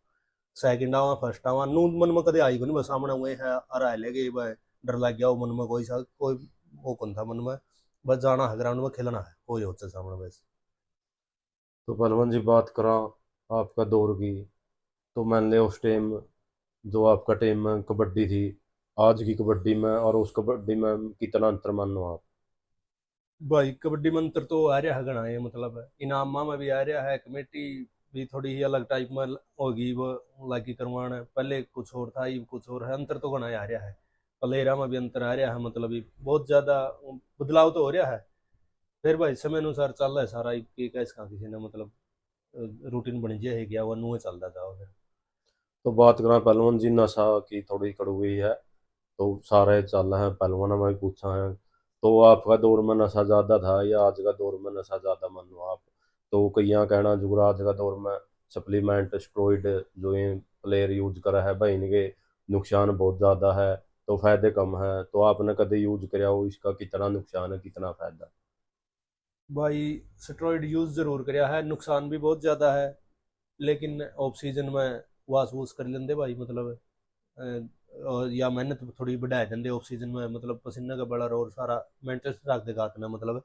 सेकंड आवा फर्स्ट आवा नू मन में कदे आई को नहीं, बस सामने हुए है हरा ले गए भाई, डर लग गया वो मन में, कोई सा कोई वो कौन था मन में, बस जाना है ग्राउंड में खेलना है, कोई होता सामने बस। तो पहलवान जी बात करा आपका दौर की, तो मान लिया उस टाइम जो आपका टीम में कबड्डी थी, आज की कबड्डी में और उस कबड्डी में कितना अंतर मानो आप? भाई कबड्डी में अंतर तो आ रहा है घना है, मतलब इनामा में भी आ रहा है, कमेटी भी थोड़ी ही अलग टाइप में होगी, वो लागी करवाना पहले कुछ और था ये कुछ और है, अंतर तो घना आ रहा है, प्लेयरा में भी अंतर आ रहा है, मतलब ये बहुत ज्यादा बदलाव तो हो रहा है, फिर भाई समय अनुसार चल रहा है सारा, एक इसका किसी ने मतलब रूटीन बन गया है क्या वो नुए चलता था फिर। तो बात करा पहलवान जी नशा की थोड़ी कड़ुई है, तो सारे चल रहे हैं पहलवान में भी पूछा है, तो आपका दौर में नशा ज्यादा था या आज का दौर में नशा ज्यादा मानो आप? तो कई कहना जो आज का दौर में सप्लीमेंट स्टेरॉइड जो ये प्लेयर यूज करा है भाई इनके नुकसान बहुत ज्यादा है, तो फायदे कम है, तो आपने कभी यूज कराया हो, इसका कितना नुकसान है कितना फायदा? भाई स्टेरॉइड यूज जरूर कराया है, नुकसान भी बहुत ज्यादा है, लेकिन ऑफ सीजन में वास वूस कर लेंदे भाई, मतलब और या मेहनत थोड़ी बढ़ा देंगे ऑफ सीजन में, मतलब पसीने का बड़ा और सारा मेंटेन रख देगा इतना, मतलब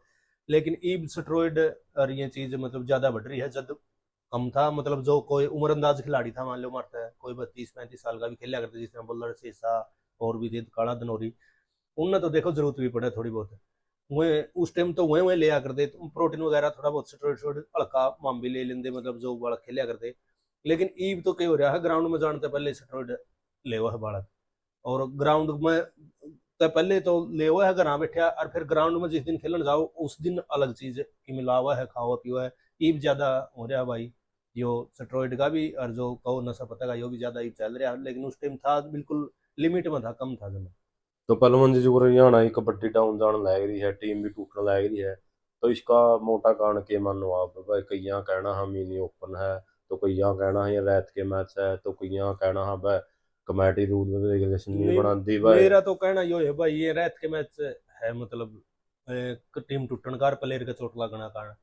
लेकिन ईब स्टेरॉइड और ये चीज मतलब ज्यादा बढ़ रही है, जब कम था, मतलब जो कोई उम्रंदाज खिलाड़ी था, मान लो मरता है कोई 32 35 साल का भी खेला करता, जिसमें बुल्लर शीशा और भी थे काला धनौरी, उनने तो देखो जरूरत भी पड़े थोड़ी बहुत, वह उस टाइम तो वह ले आ करते प्रोटीन वगैरह थोड़ा बहुत स्टेरॉइड हल्का माम भी ले लेंदे, मतलब जो बालक खेलिया करते, लेकिन ईब तो क्या हो रहा है ग्राउंड में जानते पहले स्टेरॉइड ले हुआ है बालक, और ग्राउंड में तो पहले तो ले हुआ है घर बैठा, और फिर ग्राउंड में जिस दिन खेलन जाओ उस दिन अलग चीज की मिला हुआ है, खावा पिवा है, ईब ज्यादा हो रहा है भाई, यो स्टेरॉइड का भी और जो कहो नशा पता का यो भी ज्यादा ईब चल रहा है, लेकिन उस टाइम था बिल्कुल लिमिट में था, कम था जमा। तो पहलवान जी जो हरियाणा की कबड्डी डाउन जाने लग रही है, टीम भी टूटने लग रही है, तो इसका मोटा कारण के मानो आप भाई? कई कहना हम मिनी ओपन है, तो कई कहना है ये रैत के मैच है, तो कई कहना है भाई कमेटी रूल रेगुलेशन नहीं नहीं बनाती भाई। मेरा तो कहना यो है भाई, ये रात के मैच है, मतलब टीम टूटन कार प्लेयर के चोट लगना कारण,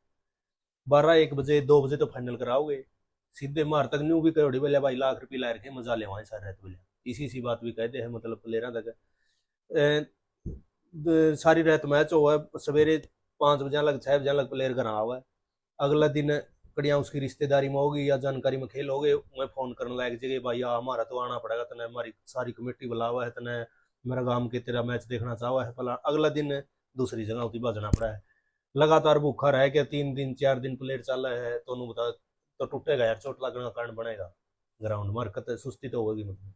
12-1 बजे 2 बजे तो फाइनल कराओगे, सीधे मार तक न्यू भी करोड़ी बोले भाई लाख रुपये ला रखे मजा ले वहां सारे रहते बोले, इसी सी बात भी कहते हैं मतलब प्लेयर तक। सारी रात मैच हुआ है, सवेरे 5 बजे लग 6 बजे लग प्लेयर घर हुआ है, अगला दिन कड़िया उसकी रिश्तेदारी में होगी या जानकारी में खेल हो गए, मैं फोन करने लायक जगह भाई हमारा तो आना पड़ेगा तने, हमारी सारी कमेटी बुलावा है तने, मेरा गांव के तेरा मैच देखना चाहवा है फला, अगला दिन दूसरी जगह होती बजना पड़ा है, लगातार भूखा रह के 3 दिन 4 दिन प्लेयर चल रहा है तो बता, तो टूटेगा यार, चोट लगने का कारण बनेगा, ग्राउंड में हरकत सुस्ती तो होगी मतलब।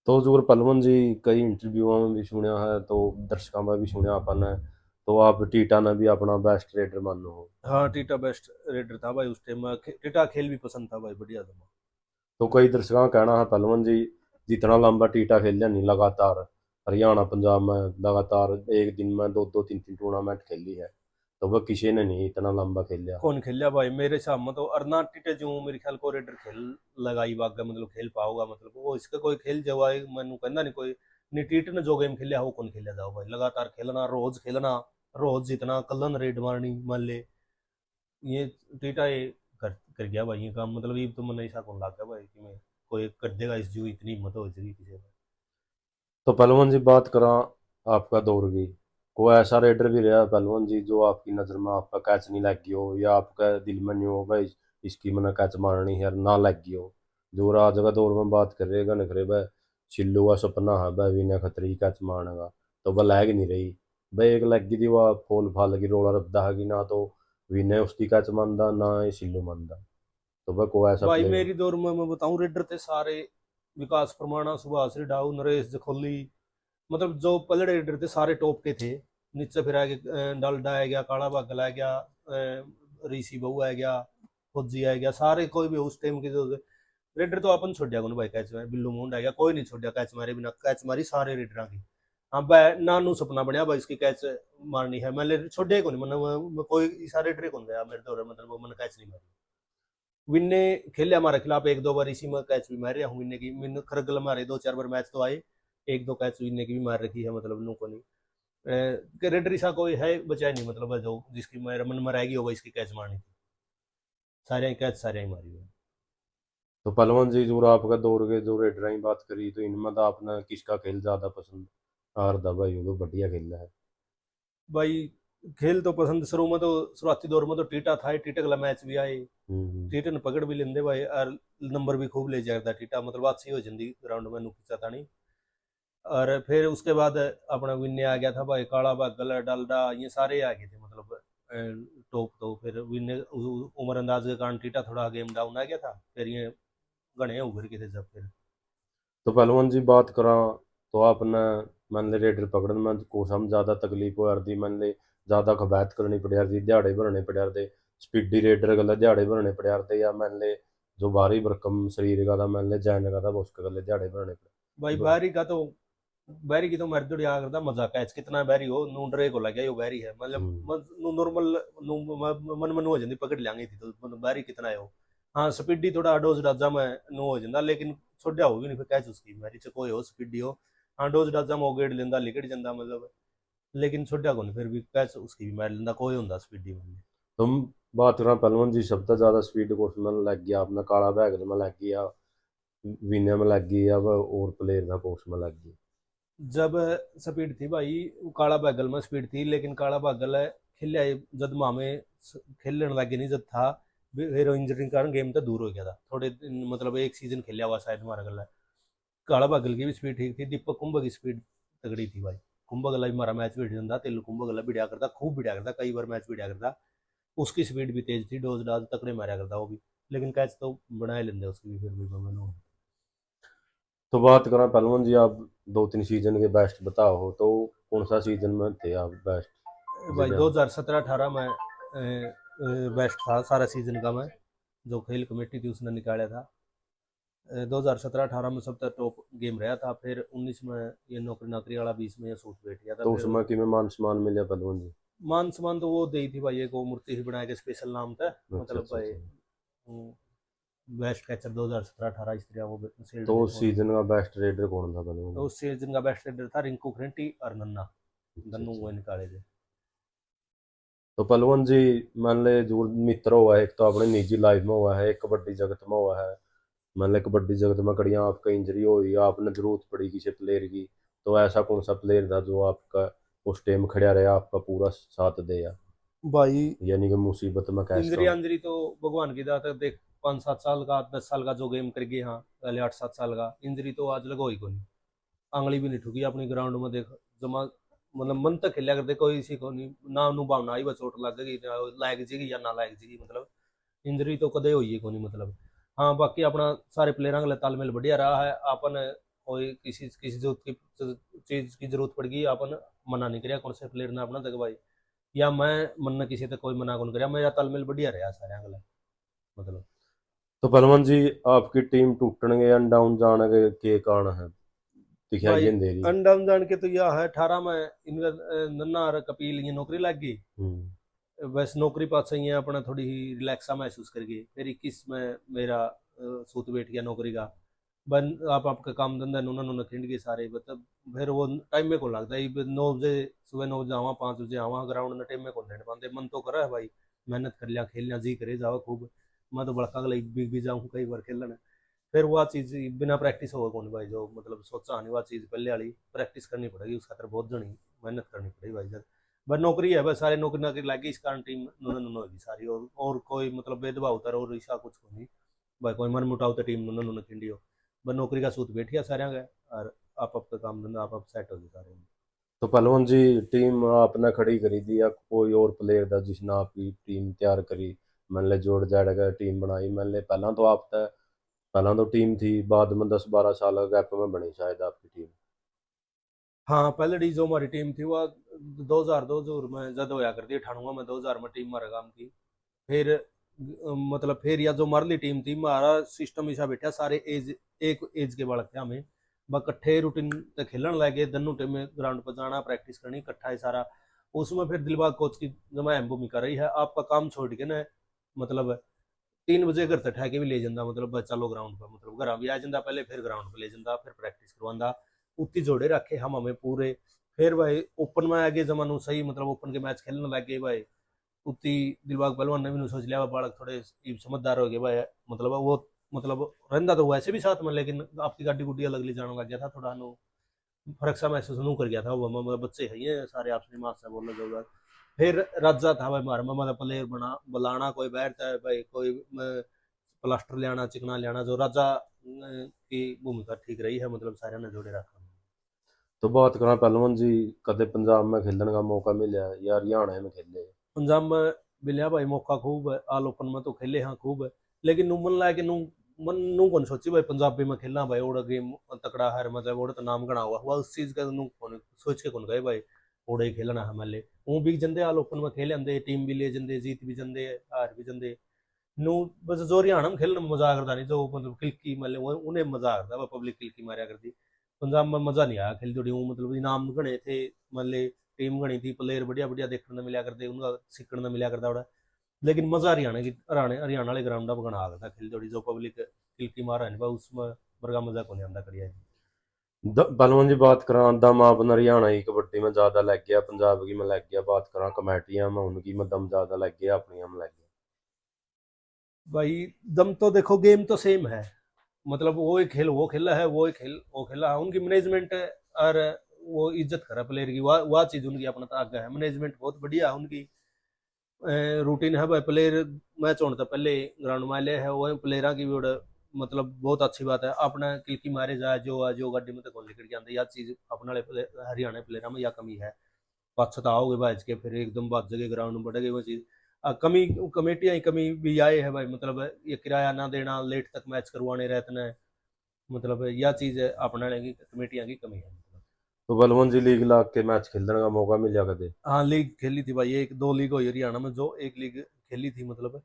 तो जोर पलवन जी कई इंटरव्यूओं में भी सुना है, तो दर्शकों में भी सुना अपन है, तो आप टीटा ने भी अपना बेस्ट रेडर मानो हो। हाँ टीटा बेस्ट रेडर था भाई उस टाइम में, टीटा खेल भी पसंद था भाई, बढ़िया था। तो कई दर्शकों का कहना है पलवन जी जितना लंबा टीटा खेलिया नहीं लगातार, हरियाणा पंजाब में लगातार एक दिन में दो दो तीन तीन टूर्नामेंट खेली है, तो वह किसी ने नहीं इतना लंबा खेलिया। कौन खेलिया भाई मेरे हिसाब में तो अरना टीटे जो मेरे ख्याल को रेडर खेल लगाई बाग मतलब खेल पाओगा, मतलब वो इसका कोई खेल जो है मैनू कहना नहीं कोई, नहीं टीटे ने जो गेम खेलिया वो कौन खेलिया जाओ भाई, लगातार खेलना रोज खेलना, रोज जितना कलन रेड मारनी मान ले, ये टीटा ये कर गया भाई ये काम, मतलब ये तो मन ऐसा कौन लग गया भाई कि मैं कोई कर देगा इस जो इतनी हिम्मत हो जाएगी किसी में। तो पहलवान जी बात करा आपका दौर की, कोई ऐसा रेडर भी रहा पहलवान जी जो आपकी नज़र में आपका कैच नहीं लग गया हो, या आपका दिल में नहीं हो भाई इसकी मैंने कैच मारनी है ना लग गई हो, जो आज का दौर में बात कर रहे नखरे भाई छिल्लू का सपना है भाई विनय खतरी कैच मारने का, तो वह लैग नहीं रही भाई, एक लग गई थी वह फोल फाल की रोला रद्दा है कि ना तो विनय उसकी कैच मानदा ना ये छिल्लू मानदा, तो वह कोई ऐसा भाई प्लेयर। मेरी दौर में मैं बताऊं रेडर थे सारे, विकास परमाणा सुभाष रिडाऊ नरेश जखोली, मतलब जो पलड़े रेडर थे सारे टॉप के थे, नीचे फिर आ गया डालडा आ गया, काला बागल आ गया, ऋषि बहू आ गया, फौजी आ गया, सारे कोई भी उस टाइम के जो रेडर तो अपन छोड़ दिया भाई, कैच में बिल्लू मुंड आ गया, कोई नहीं छोड़ दिया कैच मारे बिना, कैच मारी सारे रेडर की। हाँ भाई नानू सपना बनया भाई इसकी कैच मारनी है, मैंने छोड़े को नहीं मैंने कोई सारे रेडर को गया मेरे दौर मतलब वो मैंने कैच नहीं मारी। विन ने खेले हमारे खिलाफ 1-2 बार इसी में कैच भी मार रहा हूँ विन की, विन खरगल मारे 2-4 बार मैच तो आए, 1-2 कैच विन की भी मार रखी है मतलब नु को नहीं, रेडरी सा कोई है बचा नहीं मतलब जो जिसकी मेरा मन में रहेगी होगा इसकी कैच मारनी थी, सारे ही कैच सारे ही मारी है। तो पहलवान जी जो आपका दौर के जो रेडर की बात करी तो इनमें तो आपने किसका खेल ज्यादा पसंद, हारदा भाई वो तो बढ़िया खेला है। भाई खेल तो पसंद शुरू में तो शुरुआती दौर में तो टीटा था, टीटा का मैच भी आए, हम्म। टीटा ने पकड़ भी लेंदे भाई और नंबर भी खूब ले जाता टीटा, मतलब अच्छी हो जाती ग्राउंड में नुकसा था नहीं। और फिर उसके बाद अपना विन्ने आ गया था भाई, काला बागल डालडा ये सारे आ गए थे मतलब टॉप, तो फिर विन्ने उम्र अंदाज के कारण टीटा थोड़ा गेम डाउन आ गया था, फिर ये गणे उभर के थे जब फिर। तो पहलवान जी बात करा तो आपने मान ले रेडर पकड़न में को हम ज्यादा तकलीफ हो रही मान ले, ज्यादा कवायद करनी पड़ रही दिहाड़े भरने पड़ रहे, स्पीडी रेडर गला दिहाड़े भरने पड़ रहे, या मान ले जो भारी भरकम शरीर का था मान ले जैन का था वो उसके गले दिहाड़े भरने भाई पड़े। बैरी का तो, बैरी की तो मेरे जोड़ी आ करता मजा कैच कितना बैरी हो नू डरे को लगे यो बैरी है हम्म। मतलब नॉर्मल मन मन हो जाती पकड़ लेंगे थी तो मतलब बैरी कितना है हो। हाँ स्पीडी थोड़ा डोज डाजा में नो हो जाता लेकिन छोड़ा हो भी नहीं फिर कैच उसकी मेरी च कोई हो स्पीडी हो, हाँ डोज डाजा में गेड़ लेंदा लिकड़ जाता मतलब, लेकिन छोड़ा को नहीं फिर भी कैच उसकी भी मार लेंदा कोई होंदा स्पीडी में। तुम बात करा पहलवान जी सबसे ज्यादा स्पीड को उसमें लग गया अपना काला बैगल में लग गया, विनय में लग गई, अब और प्लेयर था कोर्स में लग गई। जब स्पीड थी भाई वो काला बागल में स्पीड थी, लेकिन काला बागल खेलिया जब मामे खेलने लगे नहीं जब था, फिर इंजरी के कारण गेम तो दूर हो गया था थोड़े दिन, मतलब एक सीजन खेलिया हुआ शायद हमारा गला। काला बागल की भी स्पीड ठीक थी, दीपक कुंभ की स्पीड तगड़ी थी भाई, कुंभ गला भी हमारा मैच भिड़ जाता, तेल कुंभ गला भिड़िया करता खूब भिड़िया करता, कई बार मैच भिड़िया करता, उसकी स्पीड भी तेज थी, डोज डाज तकड़े मारा करता वो भी, लेकिन कैच तो बनाए लेंदे उसकी भी फिर भी मैंने। तो बात करा पहलवान जी आप दो तीन सीजन के बेस्ट बताओ, तो कौन सा सीजन में थे आप बेस्ट भाई जिन्हें। 2017-18 में बेस्ट था सारा सीजन का, मैं जो खेल कमेटी थी उसने निकाला था, 2017-18 में सब तक टॉप गेम रहा था, फिर 19 में ये नौकरी नाकरी वाला 20 में ये सूट बैठ गया था तो फिर। उसमें कि मैं मान सम्मान मिले पहलवान जी। मान सम्मान तो वो दी थी भाई, एक वो मूर्ति ही बना के स्पेशल नाम था, अच्छा मतलब अच्छा भाई अच्छा। बेस्ट कैचर 2017-18 इस तरह वो शील्ड तो दे उस वो दी सीजन थी। का बेस्ट रेडर कौन था पहलवान तो जी। उस सीजन का बेस्ट रेडर था रिंकू खरेंटी और नन्ना, अच्छा दोनों अच्छा। वो निकाले थे। तो पहलवान जी, मान ले जो मित्र हुआ है, एक तो अपने निजी लाइफ में हुआ है, एक कबड्डी जगत में हुआ है। मान ले कबड्डी जगत में कड़ियाँ आपका इंजरी हुई, आपने जरूरत पड़ी किसी प्लेयर की, तो ऐसा कौन सा प्लेयर था जो आपका उस टाइम खड़ा रहा, आपका पूरा साथ दे भाई यानी कि मुसीबत में कह इंजरी स्ट्रांग। अंजरी तो भगवान की दात है। देख 5-7 साल का 10 साल का जो गेम कर गए, हाँ पहले 8-7 साल का इंजरी तो आज लगा ही को नहीं। आंगली भी नहीं ठुकी अपनी ग्राउंड में देख। जमा मतलब मन तक खेलिया करते, कोई इसी को नहीं ना भावना आई, बस चोट लग गई लायक जीगी या ना लायक जीगी, मतलब इंजरी तो कदे हुई है को नहीं मतलब। हाँ बाकी अपना सारे प्लेयरों का तालमेल बढ़िया रहा है। अपन कोई किसी किसी जरूरत की चीज की जरूरत पड़ गई, अपन मना नहीं कराया कौन से प्लेयर ने अपना तक भाई, या मैं मन किसी तक कोई मना कौन कराया, मेरा तालमेल बढ़िया रहा सारे अगला मतलब। तो पहलवान जी, आपकी टीम टूटने के या डाउन जाने के कारण है दिखाई भाई ये दे रही। अंडम जान के तो यह है 18 में इनका नन्ना और कपिल ये नौकरी लग गई। हम्म। बस नौकरी पास ही है अपना, थोड़ी ही रिलैक्सा महसूस कर गई। फिर 21 में मेरा सूत बैठ गया नौकरी का। बन आप आपका काम धंधा नूना नूना खिंड गए सारे मतलब। फिर वो टाइम में को लगता है 9 बजे, सुबह 9 बजे आवा, 5 बजे आवा ग्राउंड में, टाइम में को देने पाते। मन तो करा है भाई, मेहनत कर लिया, खेलना जी करे जाओ खूब। मैं तो बड़का गला भी जाऊँ कई बार खेलने। फिर वह चीज़ बिना प्रैक्टिस होगा कौन भाई, जो मतलब सोचा नहीं वह चीज़ पहले वाली प्रैक्टिस करनी पड़ेगी, उस खातर बहुत जनी मेहनत करनी पड़ेगी भाई जब। बस नौकरी है, बस सारे नौकरी नौकरी लगी, इस कारण टीम नुन नुन होगी सारी। और कोई मतलब भेदभाव उतर और ईसा कुछ को नहीं भाई, कोई मन मुटाव तो टीम नुन नुन खिंडी हो। बस नौकरी का सूत बैठिया सारे गए, और आप आपका काम धंधा आप सेट हो गए सारे। तो पहलवान जी, टीम आपने खड़ी करी थी या कोई और प्लेयर था जिसने आपकी टीम तैयार करी? मान ले जोड़ जाड़ कर टीम बनाई, मान ले पहला तो आप था, पहला तो टीम थी, बाद में 10-12 साल गैप में बनी शायद आपकी टीम। हाँ पहले डी जो हमारी टीम थी वह 2000 में जद होया करती, 98 में 2000 में टीम हमारे काम की। फिर मतलब फिर या जो मरली टीम थी, हमारा सिस्टम ऐसा बैठा सारे एज एक एज के बालक थे हमें। बस इकट्ठे रूटीन तक खेलन लगे, दोनों टीम में ग्राउंड पर जाना, प्रैक्टिस करनी इकट्ठा है सारा। उसमें फिर दिलबाग कोच की जब अहम भूमिका रही है। आपका काम छोड़ के ना मतलब 3 बजे घर तक ठहके भी ले जाता, मतलब बस चलो ग्राउंड पर, मतलब घर भी आ जाता पहले, फिर ग्राउंड पर ले जाता, फिर प्रैक्टिस करवाता। उत्ती जोड़े रखे हम हमें पूरे। फिर भाई ओपन में आगे जमानू सही, मतलब ओपन के मैच खेलने लग गए भाई। उतनी दिलबाग पहलवान ने भी सोच लिया बालक थोड़े समझदार हो गए भाई, मतलब वो मतलब रंदा तो वैसे भी साथ में, लेकिन आपकी गाड़ी गुड्डी अलग ले जाने लग गया था थोड़ा नो। फर्क सा महसूस नू कर गया था वो, मतलब बच्चे है ये सारे आपसी माँ से बोलने जो। फिर राजा था भाई हमारे में, मतलब प्लेयर बना बुलाना, कोई बैठता है भाई, कोई प्लास्टर ले आना, चिकना ले आना, जो राजा की भूमिका ठीक रही है, मतलब सारे ने जोड़े रखा। तो बात करा पहलवान जी, कदे पंजाब में खेलने का मौका मिला या हरियाणा में खेले? पंजाब में मिलिया भाई मौका खूब है, आल ओपन में तो खेले हाँ खूब है। लेकिन नू मन लाके नू मन नू कौन सोची भाई पंजाबी में खेलना भाई, ओड़ा गेम तकड़ा है, मतलब ओड़ा तो नाम गना हुआ उस चीज का नू कौन सोच के कौन गए भाई। ओड़ा ही खेलना है हमारे। वो भी जंदे आल ओपन में खेल आंदे, टीम भी ले जंदे, जीत भी जंदे, हार भी जंदे। नू बस जो हरियाणा में खेलने में मजा करता नहीं, जो मतलब किलकी मतलब उन्हें मजा आता पब्लिक किलकी मारा करती। पंजाब में मजा नहीं आया खेल जोड़ी, मतलब इनाम गणे थे मतलब, टीम गणी थी, प्लेयर बढ़िया बढ़िया देखने को मिला करते, उनका सीखने को मिला करता बड़ा। लेकिन मजा हरियाणा की हरियाणा हरियाणा वाले ग्राउंड पर गणा आता खेल जोड़ी, जो पब्लिक किलकी मारा है उसमें बड़का मजा को नहीं आता करिया। पहलवान जी, बात करा दम आपने हरियाणा की कबड्डी में ज्यादा लग गया, पंजाब की में लग गया, बात करा कमेटियां में उनकी में दम ज्यादा लग गया, अपनी में लग गया। भाई दम तो देखो गेम तो सेम है, मतलब वो एक खेल वो खेला है, वो एक खेल वो खेला है, उनकी मैनेजमेंट और वो इज्जत करा प्लेयर की, वाह चीज उनकी अपना तो आगे है, मैनेजमेंट बहुत बढ़िया है उनकी। रूटीन है भाई, प्लेयर मैच होने तो पहले ग्राउंड में ले है वो प्लेयर की भी मतलब बहुत अच्छी बात है। अपना किलकी मारे जाए जो गाड़ी में तो कौन निकल के आते, यह चीज अपने वाले हरियाणा प्लेयर में यह कमी है। पछता आओगे भाज के फिर एकदम भाज जगह ग्राउंड में बढ़ गई वो चीज। कमी कमेटियां ही कमी भी आए है भाई, मतलब ये किराया ना देना, लेट तक मैच करवाने रहते हैं, मतलब यह चीज है अपने वाले की कमेटियां की कमी है मतलब। तो बलवंत जी, लीग लाग के मैच खेलने का मौका मिल जा कदे? हाँ लीग खेली थी भाई, एक दो लीग हुई हरियाणा में, जो एक लीग खेली थी मतलब।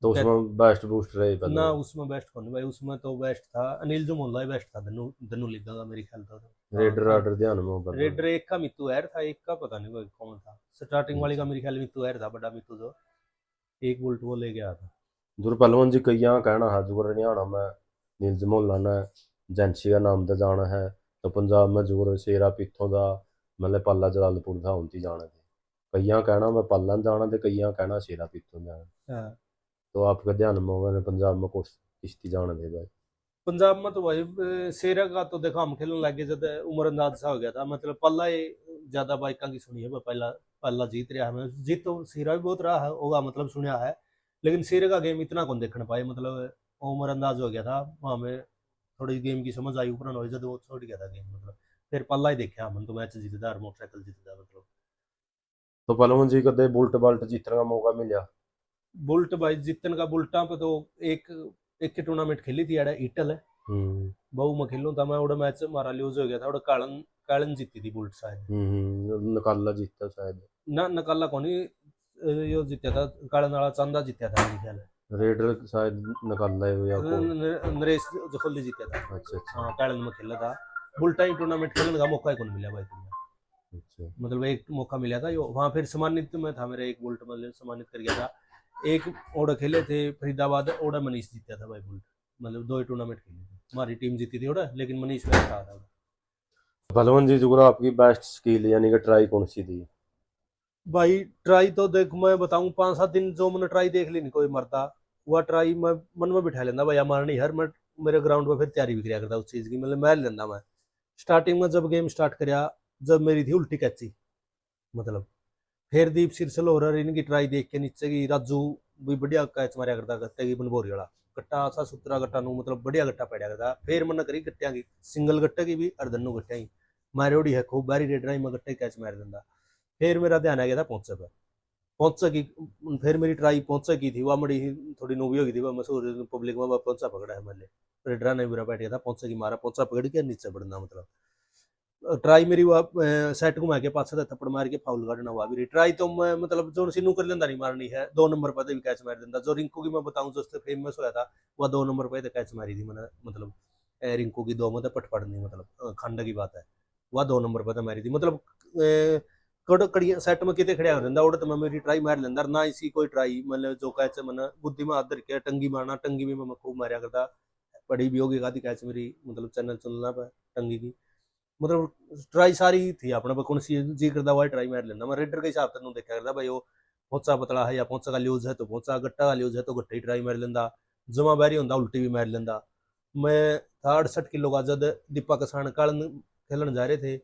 तो टेट उसमें बेस्ट बूस्ट रहे ना पहलवान? उसमें बेस्ट कौन भाई, उसमें तो बेस्ट था अनिल जो मोहल्ला ही बेस्ट था, धनु धनु लीगा का मेरे ख्याल था तो। हाँ रेडर हाँ आर्डर ध्यान में हो पहलवान? रेडर एक का मित्तू एर था, एक का पता नहीं भाई कौन था, स्टार्टिंग वाली का अच्छा। मेरे ख्याल मित्तू एर था, बड़ा मित्तू जो एक बुल्ट वो ले गया था। जोर पहलवान जी, कई यहाँ कहना है जोर हरियाणा में नीलज मोहल्ला ने जैंसी का नाम तो जाना है, तो पंजाब में जोर शेरा पिथों का मतलब पाला जलालपुर था उनकी जाना थे। कईयां कहना मैं पालन जाना ते कईयां कहना शेरा पीतों जाना। हाँ। तो आपके ध्यान में मैंने पंजाब में कुछ किश्ती जाने दे भाई। पंजाब में तो भाई शेरा का तो देखो हम खेलने लगे जब उम्र अंदाज सा हो गया था, मतलब पहला ही ज्यादा बाइका की सुनी है मैं, पहला पहला जीत रहा है मैं, जीत तो शेरा भी बहुत रहा है होगा मतलब सुना है, लेकिन शेरे का गेम इतना कौन देखने पाए, मतलब उम्र अंदाज हो गया था वहां में, थोड़ी गेम की समझ आई ऊपर हो जब वो छोड़ गया था गेम, मतलब फिर पल्ला ही देखा हम तो मैच जीतदा और मोटरसाइकिल जीतदा मतलब। तो पहलवान जी कदे बुलट बाल्ट जीतने का मौका मिला? बुल्ट भाई जीतन का बुल्टा पे तो एक एक की टूर्नामेंट खेली थी यार ईटल है, हम्म बहु मैं खेलूं था मैं, उड़ा मैच हमारा लूज हो गया था, उड़ा कालन कालन जीती थी बुल्ट शायद। निकाला जीता शायद। ना नकाला कोनी, यो जीता था कालन वाला चांदा जीता था मेरे ख्याल है। रेडर शायद निकाला है या कौन? नरेश जखोली जीता था। अच्छा अच्छा हाँ कालन में खेला था, बुल्टा ही टूर्नामेंट खेलने का मौका ही कौन मिला भाई तुम्हें, अच्छा। मतलब एक मौका मिला था यो वहाँ, फिर सम्मानित में था मेरा एक बुल्ट, मतलब सम्मानित कर गया था। एक ओड़ा खेले थे फरीदाबाद, ओड़ा मनीष जीता था भाई बुल्ट, मतलब दो ही टूर्नामेंट खेले थे, हमारी टीम जीती थी ओड़ा, लेकिन मनीष में था। पहलवान जी जुगरा आपकी बेस्ट स्किल यानी कि ट्राई कौन सी थी? भाई ट्राई तो देख मैं बताऊं 5-7 दिन जो मैंने ट्राई देख ली नहीं कोई मरता, वह ट्राई मैं मन में बिठा लेना भाई मारनी हर मैं, मेरे ग्राउंड में फिर तैयारी भी कराया करता उस चीज की, मतलब मैं लेना मैं स्टार्टिंग में जब गेम स्टार्ट कराया, जब मेरी थी उल्टी कैची, मतलब फिर दीप सिरसल हो रहा इनकी ट्राई देख के नीचे की राजू भी बढ़िया कैच मारिया करता गत्ते की बनभोरी वाला गट्टा सा सुतरा गट्टा नु मतलब बढ़िया गट्टा पड़ा करता, फिर मन करी गट्टिया की सिंगल गट्टे की भी अर्धनु गट्टिया ही मारे ओडी है खूब बारी रेड रही मैं गट्टे कैच मार दिंदा। फिर मेरा ध्यान आ गया था पहुंचे पर, पहुंचा की फिर मेरी ट्राई पहुंचा की थी वह मड़ी थोड़ी नूबी हो गई थी वह मशहूर पब्लिक में पहुंचा पकड़ा है मैंने, रेडरा नहीं बुरा बैठ गया था पहुंचा की मारा पहुंचा पकड़ के नीचे बढ़ना, मतलब ट्राई मेरी वो सेट घुमा के पास से थप्पड़ मार के फाउल काटना हुआ मेरी ट्राई, तो मैं मतलब जो सिनू कर लेंदा नहीं मारनी है 2 नंबर पर भी कैच मार देता, जो रिंकू की मैं बताऊं जो उससे फेमस होया था वह 2 नंबर पे कैच मारी थी मैंने, मतलब रिंकू की 2 में पट पड़नी, मतलब खंड की बात है, वह 2 नंबर पर मारी थी, मतलब कड़ी सेट में कितने खड़े हो रहा उड़ तो मैं मेरी ट्राई मार लेंदा ना इसी कोई ट्राई, मतलब जो कैच मैंने बुद्धि में आदर किया टंगी मारना, टंगी भी मैं खूब मारा करता, पड़ी भी होगी आधी कैच मेरी, मतलब चैनल चलना पे टंगी की, मतलब ट्राई सारी थी अपने पर कौन सी जी करता हुआ ट्राई मार लेना मैं, रेडर के हिसाब से देखा करता भाई वो पोचा पतला है या पोचा का ल्यूज है तो पोचा, गट्टा का ल्यूज है तो गट्टे ही ट्राई मार लेंदा, जमा बैरी होंदा उल्टी भी मार लेंदा। मैं था 68 किलो का जब दीपा किसान कालन खेलन जा रहे थे,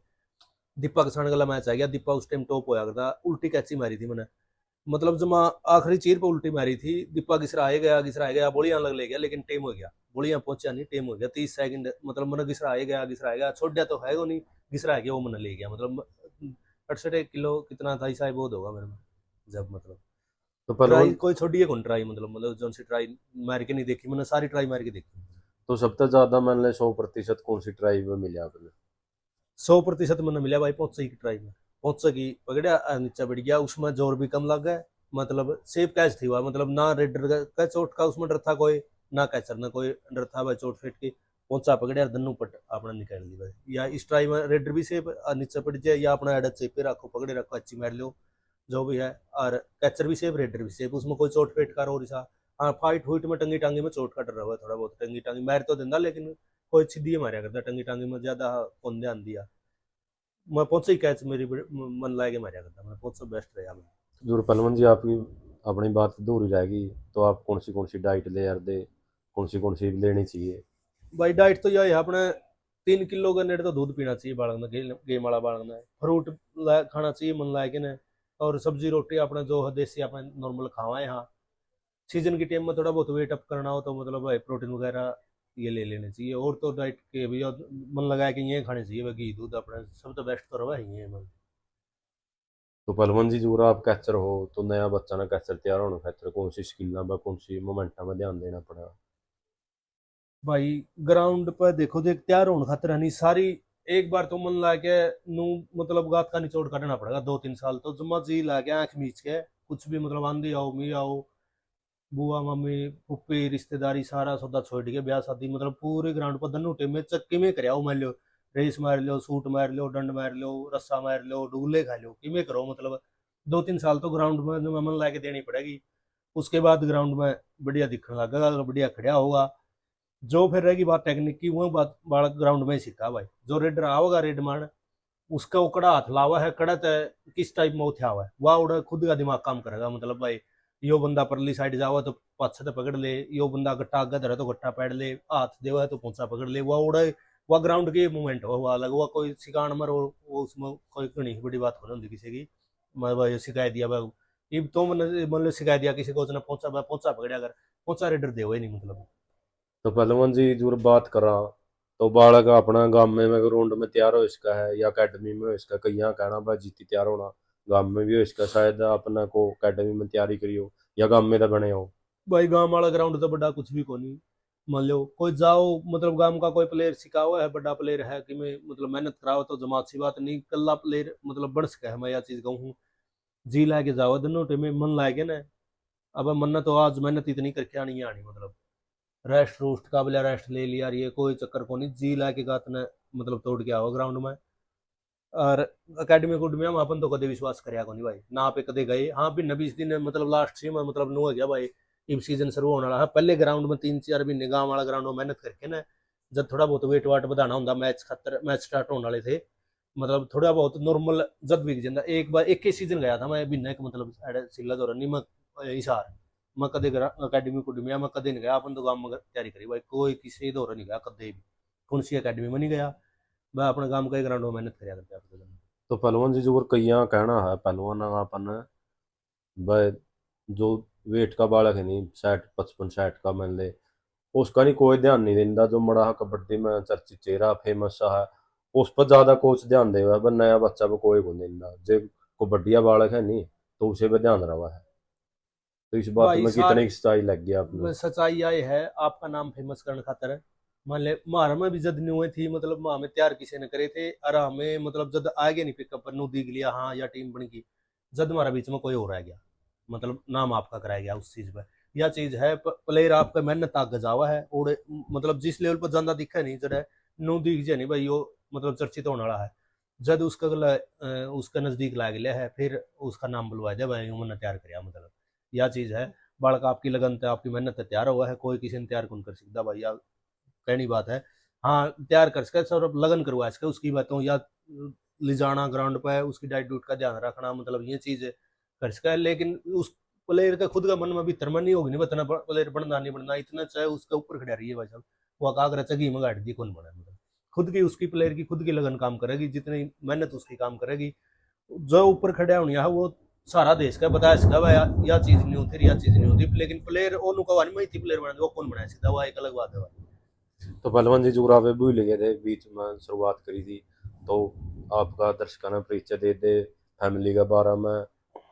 दीपा किसान का मैच आ गया, दीपा उस टाइम टॉप होया करता, उल्टी कैची मारी थी मैंने, मतलब जमा आखिरी चीर पर उल्टी मारी थी, दीपा घिसराए गया बोलियां लग ले गया लेकिन टेम हो गया, बोलियां पहुंचा नहीं टेम हो गया 30 सेकंड, मतलब मन घिसराए गया छोड़ दिया तो है वो नहीं, घिसरा गया वो मन ले गया, मतलब 68 किलो कितना था शायद बहुत होगा मेरे में जब, मतलब तो ट्राई पहलवान कोई छोड़ी है कौन ट्राई, मतलब जो सी ट्राई मार के नहीं देखी मैंने, सारी ट्राई मार के देखी। तो सबसे ज्यादा मैंने 100% कौन सी ट्राई में मिला आपने? 100% मैंने मिला भाई पहुंच की ट्राई में, पहुंच की पकड़िया नीचे बढ़ गया, उसमें जोर भी कम लग गया, मतलब सेफ कैच थी हुआ, मतलब ना रेडर का चोट का उसमें डर था कोई, ना कैचर ना कोई डर था भाई चोट फिट की, पहुंचा पकड़िया दन्नू पट अपना निकाल दी भाई, या इस ट्राई में रेडर भी सेफ नीचे पड़ जाए या अपना एडत सेफ पे रखो पकड़े रखो अच्छी मार लो जो भी है, और कैचर भी सेफ रेडर भी सेफ, उसमें कोई चोट फेट का रो रहा। हाँ फाइट हुई में टंगी टांगी में चोट का डर रहा थोड़ा बहुत, टंगी टांगी मार तो देंदा लेकिन कोई सीधी मारा करता, टंगी टांगी में ज्यादा कौन ध्यान दिया, मैं पहुंच ही कैच मेरी मन लाके मारा करता, मैं पहुंच बेस्ट रहा मैं। जो पहलवान जी आपकी अपनी बात अधूरी रहेगी, तो आप कौन सी डाइट ले यार दे, कौन सी लेनी चाहिए? भाई डाइट तो यही है अपने 3 किलो का नेट तो दूध पीना चाहिए बालक में, गेम वाला बालक में फ्रूट खाना चाहिए मन लाए के ने, और सब्जी रोटी अपने जो है देसी अपने नॉर्मल खावा है, हाँ सीजन की टाइम में थोड़ा बहुत वेट अप करना हो तो मतलब भाई प्रोटीन वगैरह ये ले लेने चाहिए, और तो डाइट के भैया मन लगाया कि ये खाने चाहिए भाई घी दूध अपने सब तो बेस्ट तो रहा है ये मन। तो पहलवान जी जूरा आप कैचर हो, तो नया बच्चा ना कैचर तैयार होने खातर कौन सी स्किल कौन सी मोमेंटा में ध्यान देना पड़ेगा? भाई ग्राउंड पर देखो देख तैयार होने खातर नहीं सारी, एक बार तो मन ला के नू मतलब गात का निचोड़ काटना पड़ेगा 2-3 साल तो जुम्मा जी ला के आंख मीच के, कुछ भी मतलब आंधी आओ मी आओ बुआ मम्मी पुप्पी रिश्तेदारी सारा सौदा छोड़ के ब्याह शादी, मतलब पूरे ग्राउंड पर दन्नू टेम में चक्की में कराओ मान लो, रेस मार लो सूट मार लो डंड मार लो रस्सा मार लो डुगले खा लो कि में करो, मतलब 2-3 साल तो ग्राउंड में मन ला के देनी पड़ेगी, उसके बाद ग्राउंड में बढ़िया दिखने लगेगा बढ़िया खड़ा होगा, जो फिर रहेगी बात टेक्निक की वो बात बालक ग्राउंड में ही सीखा भाई, जो रेडर आओगा रेड मार उसका वो कड़ा हाथ लावा है, कड़ा तो किस टाइप में उठा हुआ है, वह उड़ा खुद का दिमाग काम करेगा। मतलब भाई यो बंदा परली साइड जावा तो पाछे तो पकड़ ले, यो बंदा गट्टा आगे धरे तो गट्टा पकड़ ले, हाथ देवा है तो पूंछा पकड़ ले, वह उड़ा वह ग्राउंड की मूवमेंट हो, वह अलग, वह कोई सिकान मर वो उसमें कोई घनी बड़ी बात हो होती किसी की। मैं भाई सिखाई दिया भाई, ये तो मैंने मतलब सिखाई दिया किसी को, उसने पहुंचा पहुंचा पकड़िया, अगर पहुंचा रेडर दे ही नहीं मतलब। तो पहलवान जी जो बात करा, तो बालक अपना गांव में ग्राउंड में तैयार हो इसका है या अकेडमी में हो इसका, कई यहाँ कहना भाई जीती तैयार होना गांव में भी हो इसका, शायद अपना को अकेडमी में तैयारी करी हो या गांव में तो बने हो। भाई गांव वाला ग्राउंड तो बड़ा कुछ भी को नहीं। मान लो कोई जाओ, मतलब गांव का कोई प्लेयर सिखा हुआ है, बड़ा प्लेयर है कि मैं मतलब मेहनत कराओ तो जमात सी बात नहीं, कल्ला प्लेयर मतलब बढ़ सका है, मैं यह चीज कहूँ। जी लाके जाओ दोनों टीम में मन लागे ना। अब मन तो आज मेहनत इतनी करके आनी आनी मतलब, रेस्ट रूस्ट का बोले रेस्ट ले लिया, ये कोई चक्कर को नहीं, जी लाके गात ने मतलब तोड़ के आओ ग्राउंड में। और अकेडमी उकडमी में अपन तो कदे विश्वास करया को नहीं भाई, ना पे कदे गए। हाँ भी 20 दिन मतलब लास्ट सी में मतलब नु हो गया भाई, इब सीजन शुरू होने वाला है। पहले ग्राउंड में 3-4 महीने गांव वाला ग्राउंड में मेहनत करके ना, जब थोड़ा बहुत वेट वाट बढ़ाना होंगे मैच खातर, मैच स्टार्ट होने वाले थे, मतलब थोड़ा बहुत नॉर्मल जब भी जिंदा एक बार एक ही सीजन गया था मैं महीने का मतलब सिला दौरा नहीं मैं हिसार, मैं कदे अकेडमी कुडमी मैं कदे नहीं गया। अपन तो गांव में तैयारी करी भाई, कोई किसी दौरा नहीं गया कदे भी, कौन सी अकेडमी में नहीं गया, मैं अपने गांव का ग्राउंड में मेहनत कराया करता। तो पहलवान जी जो कई यहाँ कहना है पहलवान अपन भाई जो वेट का बालक है नहीं 60-55-60 का मान ले, उसका नहीं कोई ध्यान नहीं देता, जो मड़ा है कबड्डी में चर्चित चेहरा फेमस सा है उस पर ज्यादा कोच ध्यान दे पर नया बच्चा पे कोई को नहीं देता, जो को बढ़िया बालक है नहीं तो उसे पे ध्यान रहा है। तो इस बात भाई में सार कितनी सच्चाई लग गया आपने। सच्चाई आई है, आपका नाम फेमस करने खातर है। मान ले मारा में भी जद नहीं हुई थी, मतलब हमें तैयार किसी ने करे थे, और हमें मतलब जद आगे नहीं पिकअप पर नू दिख लिया हाँ या टीम बन गई, जद हमारा बीच में कोई और आ गया, मतलब नाम आपका कराया गया उस चीज पे। यह चीज है प्लेयर आपका मेहनत आग गजावा है, और मतलब जिस लेवल पर ज्यादा दिखा नहीं जरा नू दिख जाए नहीं भाई यो मतलब चर्चित होने वाला है, जद उसका उसका नजदीक ला गया है, फिर उसका नाम बुलवा दिया भाई उन्होंने तैयार कराया मतलब। यह चीज है, बालक आपकी लगन है आपकी मेहनत है तैयार हुआ है, कोई किसी ने तैयार कौन कर सकता भाई, या कहनी बात है। हाँ तैयार कर सके सर, लगन करवा सके उसकी बातों, या ले जाना ग्राउंड पे उसकी डाइट डूट का ध्यान रखना, मतलब ये चीज कर सके। लेकिन उस प्लेयर का खुद का मन में भी तरमन नहीं होगी, नहीं बतना प्लेयर बनना नहीं बनना, इतना चाहे उसका ऊपर खड़ा रही है भाई साहब, वो कागरा चगी में गाड़ दी कौन बना मतलब। खुद की उसकी प्लेयर की खुद की लगन काम करेगी, जितनी मेहनत उसकी काम करेगी, जो ऊपर खड़े होनी है वो सारा देश का बता सका भाई या चीज नहीं होती या चीज नहीं होती। लेकिन प्लेयर ओनू का वानी में थी प्लेयर बना वो कौन बनाया सीधा, वो एक अलग बात है भाई। तो पहलवान जी जुगराफे भूल गए थे बीच में शुरुआत करी थी, तो आपका दर्शकों ने परिचय दे दे फैमिली के बारे में,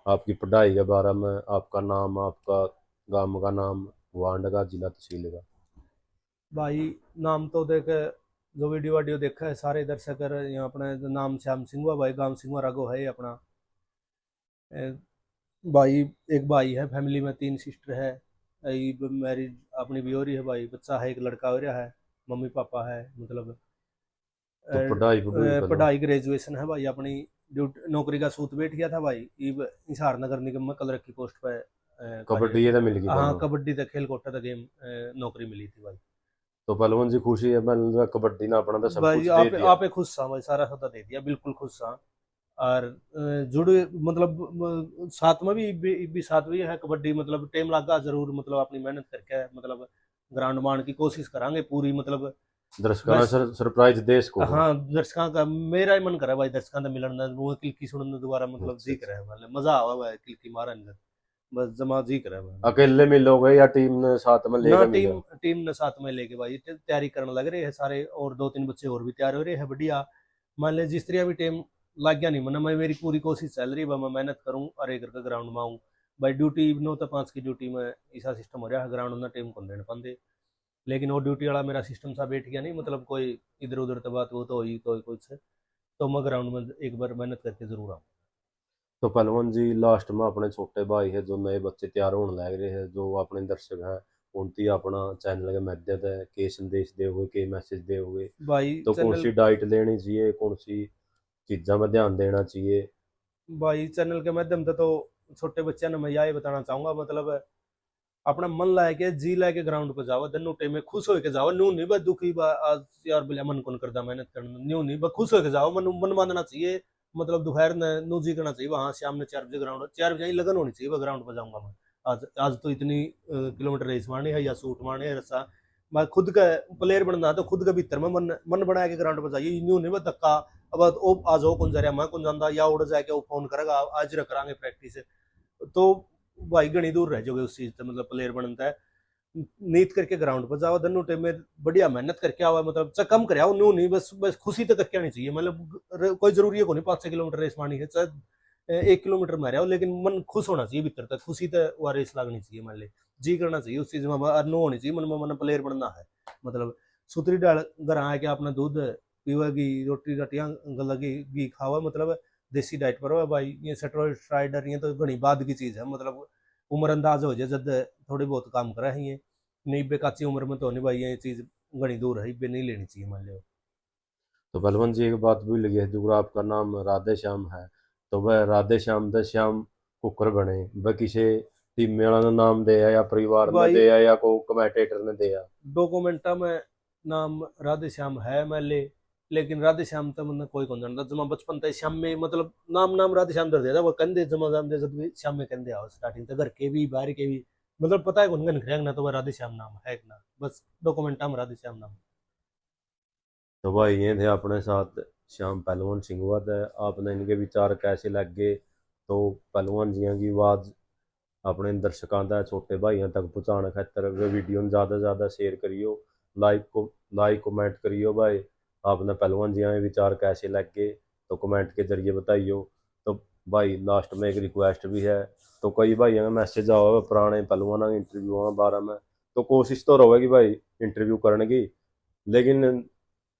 आपकी पढ़ाई के बारे में, आपका नाम, आपका गांव का नाम, वार्ड का, जिला तहसील का। भाई नाम तो देख, जो वीडियो वाडियो देखा है सारे दर्शक यहाँ अपना नाम श्याम सिंह हुआ भाई, गांव सिंह रागो है अपना। ए, भाई एक भाई है, फैमिली में 3 सिस्टर है, मैरिज अपनी भी हो रही है भाई, बच्चा है एक लड़का हो रहा है, मम्मी पापा है मतलब। तो पढ़ाई पे भी पहलवान। पढ़ाई ग्रेजुएशन है भाई अपनी, ड्यूटी नौकरी का सूत बैठ गया था भाई, इब हिसार नगर निगम में कलर की पोस्ट पे कबड्डी कार्यरत ये हूँ। तो मिल गई हाँ दोनों। कबड्डी तक खेल कोटा तक गेम नौकरी मिली थी भाई। तो पहलवान जी खुशी है मतलब कबड्डी ने अपना तो सब भाई कुछ दे आप दिया। आप खुश सा भाई, सारा सौदा दे दिया, बिल्कुल खुश सा। और जुड़े मतलब साथ में भी साथ भी है कबड्डी, मतलब टाइम लगा जरूर, मतलब अपनी मेहनत करके मतलब ग्राउंड मान की कोशिश करांगे पूरी मतलब। दर्शकों ने बस सरप्राइज दे इसको हो। हाँ दर्शकों का मेरा ही मन करे भाई, दर्शकों का मिलन वो किलकी सुनने दोबारा मतलब अच्छा जी अच्छा। करे मतलब मजा आवा भाई, किलकी मारा नहीं बस जमा जी करे भाई। अकेले मिलोगे या टीम ने साथ में ना लेकर मिले टीम हो। टीम ने साथ में लेके भाई तैयारी करने लग रहे हैं सारे, और 2-3 बच्चे और भी तैयार हो रहे हैं बढ़िया। मान ले जिस तरह भी टाइम लग गया नहीं मना, मैं मेरी पूरी कोशिश चल रही है, मैं मेहनत करूँ और एक करके ग्राउंड में आऊँ भाई। ड्यूटी 9 से 5 की ड्यूटी में ऐसा सिस्टम हो रहा है ग्राउंड में टाइम कौन देने पाते, लेकिन वो ड्यूटी वाला मेरा सिस्टम सा बैठ गया नहीं, मतलब कोई इधर उधर तो बात वो तो हुई तो कुछ, तो मैं ग्राउंड में एक बार मेहनत करके जरूर आऊँ। तो पहलवान जी लास्ट में अपने छोटे भाई है जो नए बच्चे तैयार होने लग रहे हैं, जो अपने दर्शक हैं, उनकी अपना चैनल के माध्यम है के संदेश दे हुए के मैसेज दे हुए, भाई तो कौन चैनल सी डाइट लेनी चाहिए, कौन सी चीज़ों में ध्यान देना चाहिए। भाई चैनल के माध्यम से तो छोटे बच्चों ने मैं यही बताना चाहूँगा, मतलब अपना मन लाके जी लाके ग्राउंड पे जाओ दोनों टीम में खुश होके जाओ न्यू नहीं बस दुखी बा आज यार बोले मन कौन करता मेहनत करना न्यू नहीं बस खुश होके जाओ मन मानना चाहिए मतलब दोपहर ने नू जी करना चाहिए वहां शाम ने 4 बजे ग्राउंड 4 बजे ही लगन होनी चाहिए ग्राउंड पर जाऊंगा मैं आज आज तो इतनी किलोमीटर रेस मारनी है या शूट मारनी है रस्सा मैं खुद का प्लेयर बनना है तो खुद का भीतर में मन बना के ग्राउंड पर जाइए न्यू नहीं बस धक्का अब ओ आज हो कौन जा रहा मैं कौन जानता या उड़ जाके वो फोन करेगा आज रख करांगे प्रैक्टिस तो भाई घनी दूर रह जाओगे उस चीज से मतलब प्लेयर बनता है नीत करके ग्राउंड पर जाओ दोनों टीम में बढ़िया मेहनत करके आओ मतलब चाहे कम करे आओ न्यू नहीं बस खुशी तो करके आनी चाहिए मतलब कोई जरूरी है को नहीं 5-6 किलोमीटर रेस मारनी है चाहे 1 किलोमीटर मारे आओ लेकिन मन खुश होना चाहिए भीतर तक खुशी तो वह रेस लागनी चाहिए मान ले जी करना चाहिए उस चीज में नो होनी चाहिए मन में मन प्लेयर बनना है मतलब सुतरी डाल घर आके अपना दूध पीवेगी रोटी रटियां लगी घी खावा मतलब देसी डाइट पर भाई ये स्टेरॉइड ये तो घनी बाद की चीज है मतलब उम्र अंदाज हो जाए जब थोड़ी बहुत काम करा है ये नहीं बेकाची उम्र में तो नहीं भाई ये चीज घनी दूर है बे नहीं लेनी चाहिए मान लो तो बलवंत जी एक बात भी लगी है जो आपका नाम राधे श्याम है तो वह राधे श्याम द श्याम कुकर बने वह किसी टीम वाला ने नाम दिया या परिवार ने भाई दिया या को कमेंटेटर ने दिया। डॉक्यूमेंटा में नाम राधे श्याम है मैं लेकिन राधे श्याम तो मैंने कोई कौन जानता जमा बचपन तक श्याम में मतलब नाम राधे श्याम दर देता वो कंधे जमा जाम दे जब भी श्याम में कंधे आओ स्टार्टिंग तक घर के भी बाहर के भी मतलब पता है कौन गन ना तो वो राधे श्याम नाम है ना बस डॉक्यूमेंटा में राधे श्याम नाम तो भाई ये थे अपने साथ श्याम पहलवान सिंघवत है आपने इनके विचार कैसे लगे तो पहलवान जियां की आवाज़ अपने दर्शकों तक छोटे भाइयों तक पहुँचाने खातर वे वीडियो में ज़्यादा से ज़्यादा शेयर करियो लाइक कमेंट करियो भाई आपने पहलवान जियां के विचार कैसे लगे तो कमेंट के जरिए बताइयो। तो भाई लास्ट में एक रिक्वेस्ट भी है तो कई भाइयों का मैसेज आओ पुराने पहलवानों के इंटरव्यूओं के बारे में तो कोशिश तो रहेगी भाई इंटरव्यू करने की लेकिन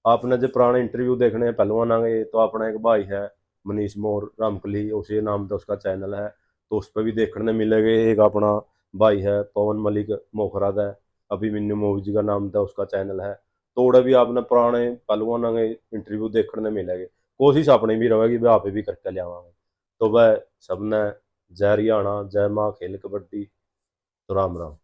आपने जो पुराने इंटरव्यू देखने हैं पहलवान के तो अपना एक भाई है मनीष मोर रामकली उसी नाम का उसका चैनल है तो उस पर भी देखने मिलेगा। एक अपना भाई है पवन मलिक मोखरा का अभिमन्यु मूवी का नाम था उसका चैनल है तो उड़ा भी आपने पुराने पहलवान के इंटरव्यू देखने मिलेंगे। कोशिश अपनी भी रहेगी वह आप भी करके लियावांगे। तो वह सबने जय हरियाणा जय माँ खेल कबड्डी तो राम राम।